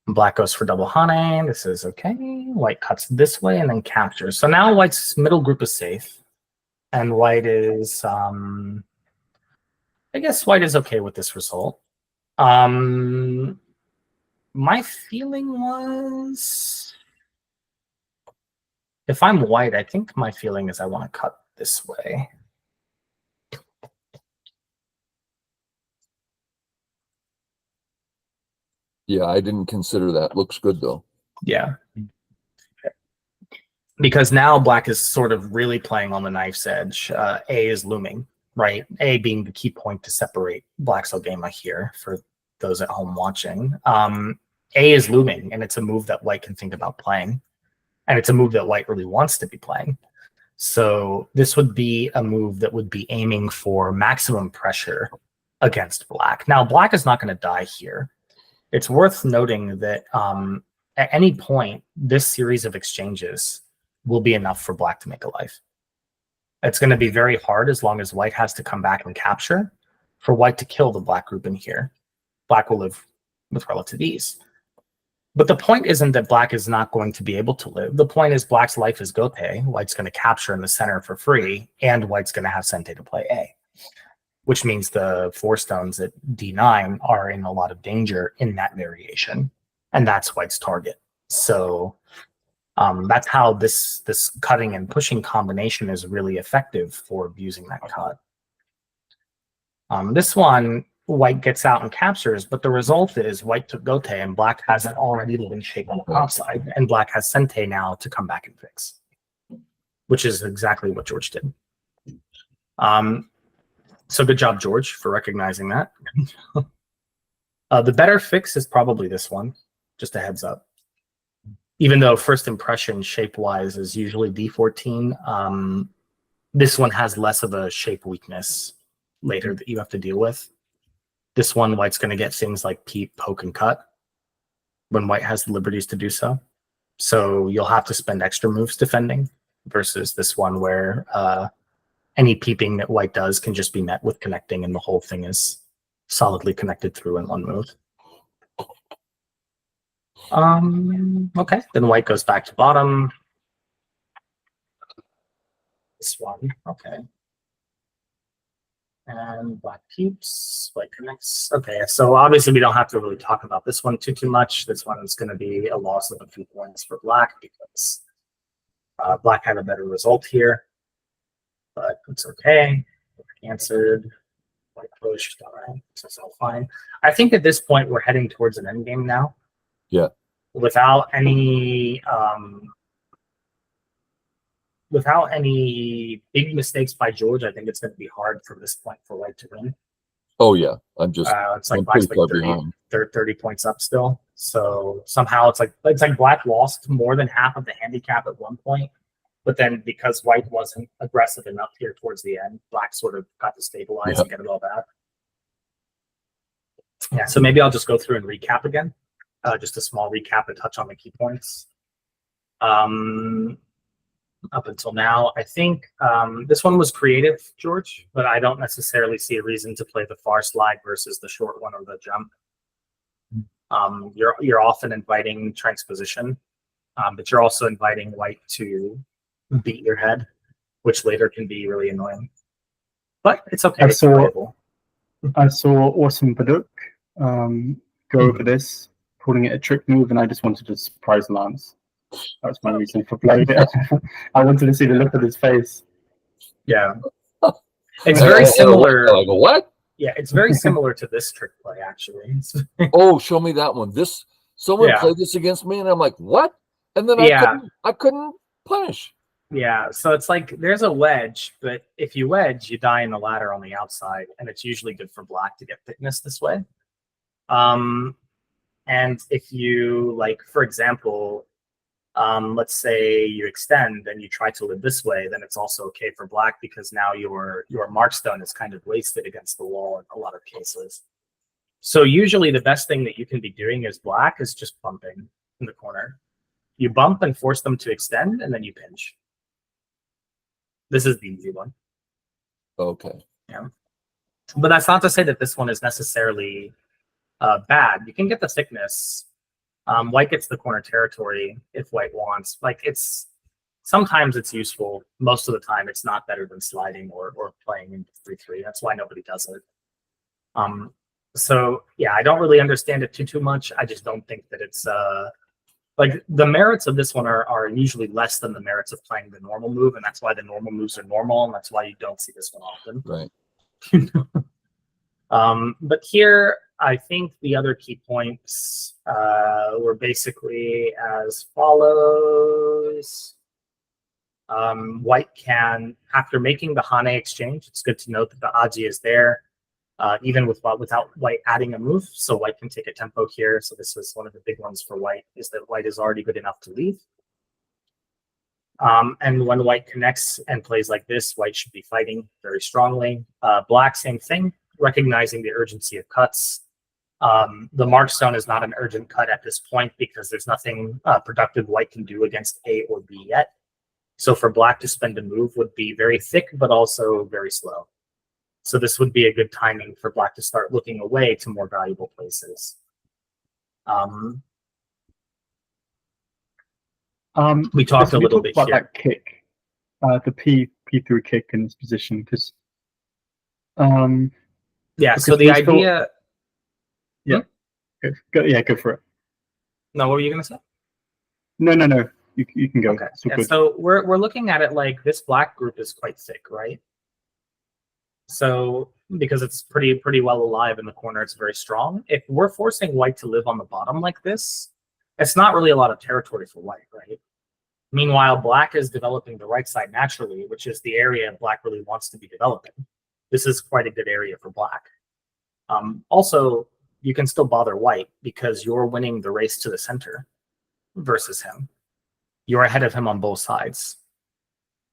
Black goes for double hane. This is okay. White cuts this way and then captures. So now white's middle group is safe. And white is, I guess white is okay with this result. My feeling was, if I'm white, I think my feeling is I want to cut this way. Yeah, I didn't consider that. Looks good, though. Yeah. Because now black is sort of really playing on the knife's edge. A is looming, right? A being the key point to separate black's Ogema here for those at home watching. A is looming, and it's a move that white can think about playing. And it's a move that white really wants to be playing. So this would be a move that would be aiming for maximum pressure against black. Now, black is not going to die here. It's worth noting that at any point, this series of exchanges will be enough for black to make a life. It's going to be very hard as long as white has to come back and capture for white to kill the black group in here. Black will live with relative ease. But the point isn't that black is not going to be able to live. The point is black's life is Gote. White's going to capture in the center for free, and white's going to have Sente to play A, which means the 4 stones at D9 are in a lot of danger in that variation, and that's white's target. So that's how this cutting and pushing combination is really effective for abusing that cut. This one, white gets out and captures, but the result is white took Gote and black has an already living shape on the top side, and black has Sente now to come back and fix, which is exactly what George did. So good job, George, for recognizing that. The better fix is probably this one, just a heads up. Even though first impression shape-wise is usually D14, this one has less of a shape weakness later that you have to deal with. This one, white's going to get things like peep, poke, and cut when white has the liberties to do so. So you'll have to spend extra moves defending versus this one where any peeping that white does can just be met with connecting, and the whole thing is solidly connected through in one move. Okay, then white goes back to bottom. This one, okay. And black peeps, white connects. Okay, so obviously we don't have to really talk about this one too much. This one is going to be a loss of a few points for black because black had a better result here. But it's okay. Black answered. White pushed. All right, so it's all fine. I think at this point we're heading towards an endgame now. Yeah. Without any big mistakes by George, I think it's going to be hard from this point for white to win. Oh yeah, it's like black's like 30 points up still. So somehow it's like black lost more than half of the handicap at one point, but then because white wasn't aggressive enough here towards the end, black sort of got to stabilize and get it all back. Yeah, so maybe I'll just go through and recap again. Just a small recap and touch on the key points. Up until now, I think this one was creative, George, but I don't necessarily see a reason to play the far slide versus the short one or the jump. You're often inviting transposition, but you're also inviting white to beat your head, which later can be really annoying. But it's okay. I saw Awesome Baduk go over this, calling it a trick move, and I just wanted to surprise Lance. That was my reason for playing it. I wanted to see the look of his face. Yeah. It's very similar. Like, what? Yeah, it's very similar to this trick play, actually. Oh, show me that one. Someone played this against me, and I'm like, what? And then I couldn't punish. Yeah, so it's like there's a wedge, but if you wedge, you die in the ladder on the outside, and it's usually good for black to get thickness this way. And if you, like, for example, let's say you extend and you try to live this way, then it's also okay for black because now your markstone is kind of wasted against the wall in a lot of cases. So usually the best thing that you can be doing as black is just bumping in the corner. You bump and force them to extend, and then you pinch. This is the easy one. Okay. Yeah. But that's not to say that this one is necessarily bad. You can get the thickness. White gets the corner territory if white wants. Like, sometimes it's useful. Most of the time, it's not better than sliding or playing in 3-3. That's why nobody does it. So yeah, I don't really understand it too much. I just don't think that it's like the merits of this one are usually less than the merits of playing the normal move, and that's why the normal moves are normal, and that's why you don't see this one often. Right. But here, I think the other key points were basically as follows. White can, after making the Hane exchange, it's good to note that the Aji is there, even without white adding a move. So white can take a tempo here. So this is one of the big ones for white, is that white is already good enough to leave. And when white connects and plays like this, white should be fighting very strongly. Black, same thing. recognizing the urgency of cuts. The Markstone is not an urgent cut at this point because there's nothing productive white can do against A or B yet. So for black to spend a move would be very thick, but also very slow. So this would be a good timing for black to start looking away to more valuable places. We talked a little bit about here. That kick, the P through kick in this position, because so the idea. Yeah, go for it. No, what were you gonna say? No. You can go. Okay. So we're looking at it like this black group is quite thick, right? So because it's pretty well alive in the corner, it's very strong. If we're forcing white to live on the bottom like this, it's not really a lot of territory for white, right? Meanwhile, black is developing the right side naturally, which is the area black really wants to be developing. This is quite a good area for black. Also, you can still bother white because you're winning the race to the center versus him. You're ahead of him on both sides.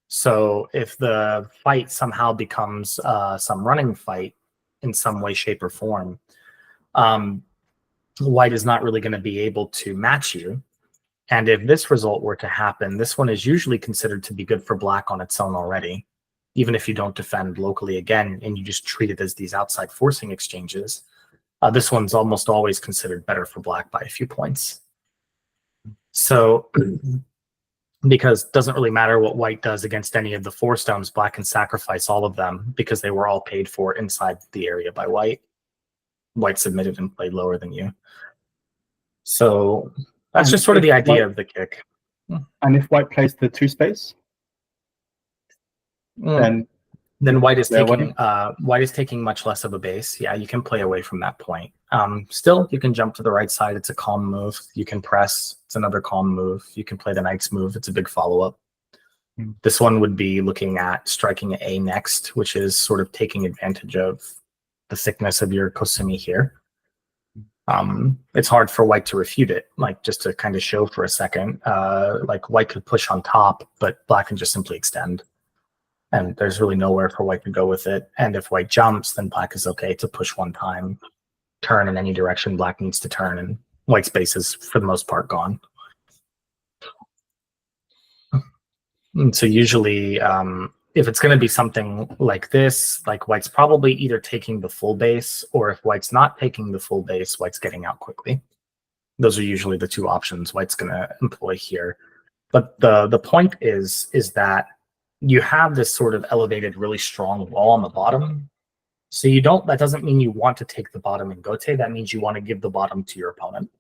So if the fight somehow becomes some running fight in some way, shape, or form, white is not really going to be able to match you. And if this result were to happen, this one is usually considered to be good for black on its own already, even if you don't defend locally again and you just treat it as these outside forcing exchanges. This one's almost always considered better for black by a few points. So because it doesn't really matter what white does against any of the 4 stones, black can sacrifice all of them because they were all paid for inside the area by white. White submitted and played lower than you. So that's just sort of the idea of the kick. And if white plays the 2 space, then white is taking much less of a base. Yeah, you can play away from that point. Still, you can jump to the right side. It's a calm move. You can press. It's another calm move. You can play the knight's move. It's a big follow-up. This one would be looking at striking A next, which is sort of taking advantage of the thickness of your Kosumi here. It's hard for white to refute it, like just to kind of show for a second. Like white could push on top, but black can just simply extend. And there's really nowhere for white to go with it. And if white jumps, then black is okay to push one time, turn in any direction black needs to turn, and white's base is, for the most part, gone. And so usually, if it's going to be something like this, like white's probably either taking the full base, or if white's not taking the full base, white's getting out quickly. Those are usually the 2 options white's going to employ here. But the point is that you have this sort of elevated, really strong wall on the bottom. So that doesn't mean you want to take the bottom in Gote. That means you want to give the bottom to your opponent.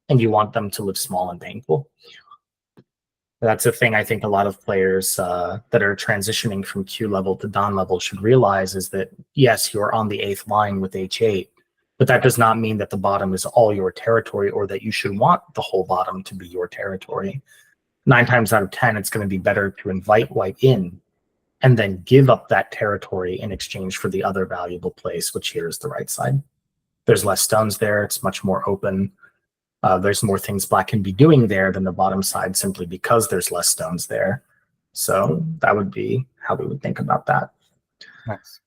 And you want them to live small and painful. That's a thing I think a lot of players that are transitioning from Q level to Don level should realize, is that, yes, you're on the 8th line with H8, but that does not mean that the bottom is all your territory, or that you should want the whole bottom to be your territory. 9 times out of 10, it's going to be better to invite white in and then give up that territory in exchange for the other valuable place, which here is the right side. There's less stones there. It's much more open. There's more things black can be doing there than the bottom side, simply because there's less stones there. So that would be how we would think about that. Nice.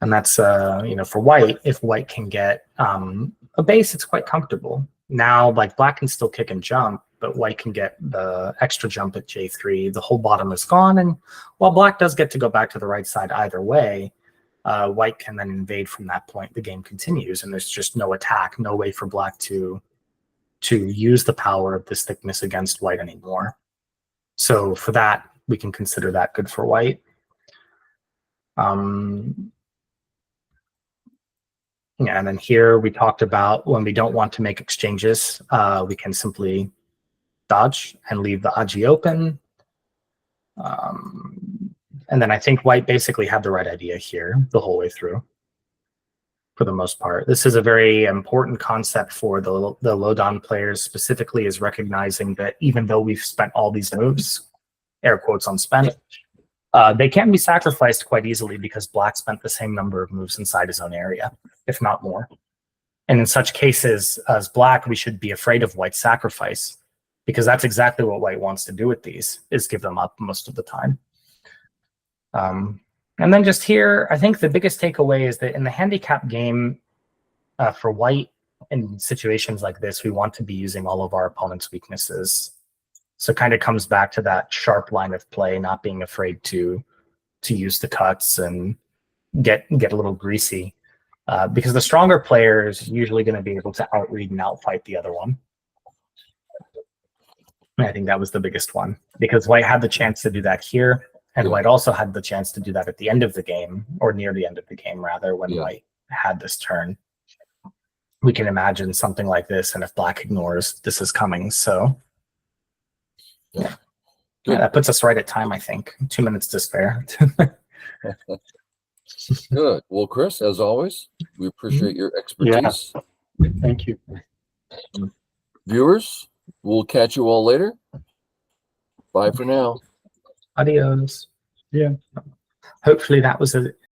And that's, for white, if white can get a base, it's quite comfortable. Now, like, black can still kick and jump, but white can get the extra jump at J3. The whole bottom is gone. And while black does get to go back to the right side either way, white can then invade from that point. The game continues, and there's just no attack, no way for black to use the power of this thickness against white anymore. So for that, we can consider that good for white. Yeah, and then here we talked about when we don't want to make exchanges, we can simply dodge and leave the Aji open. And then I think white basically had the right idea here the whole way through, for the most part. This is a very important concept for the low-down players, specifically, is recognizing that even though we've spent all these moves, air quotes on spent, they can be sacrificed quite easily because black spent the same number of moves inside his own area, if not more. And in such cases as black, we should be afraid of white's sacrifice, because that's exactly what white wants to do with these, is give them up most of the time. And then just here, I think the biggest takeaway is that in the handicap game, for white, in situations like this, we want to be using all of our opponent's weaknesses. So it kind of comes back to that sharp line of play, not being afraid to use the cuts and get a little greasy. Because the stronger player is usually going to be able to outread and outfight the other one. And I think that was the biggest one, because white had the chance to do that here, and white also had the chance to do that at the end of the game, or near the end of the game, rather, when white had this turn. We can imagine something like this, and if black ignores, this is coming. So yeah, that puts us right at time, I think. 2 minutes to spare. Good. Well, Chris, as always, we appreciate your expertise. Yeah. Thank you. Viewers, we'll catch you all later. Bye for now. Adios. Yeah. Hopefully that was a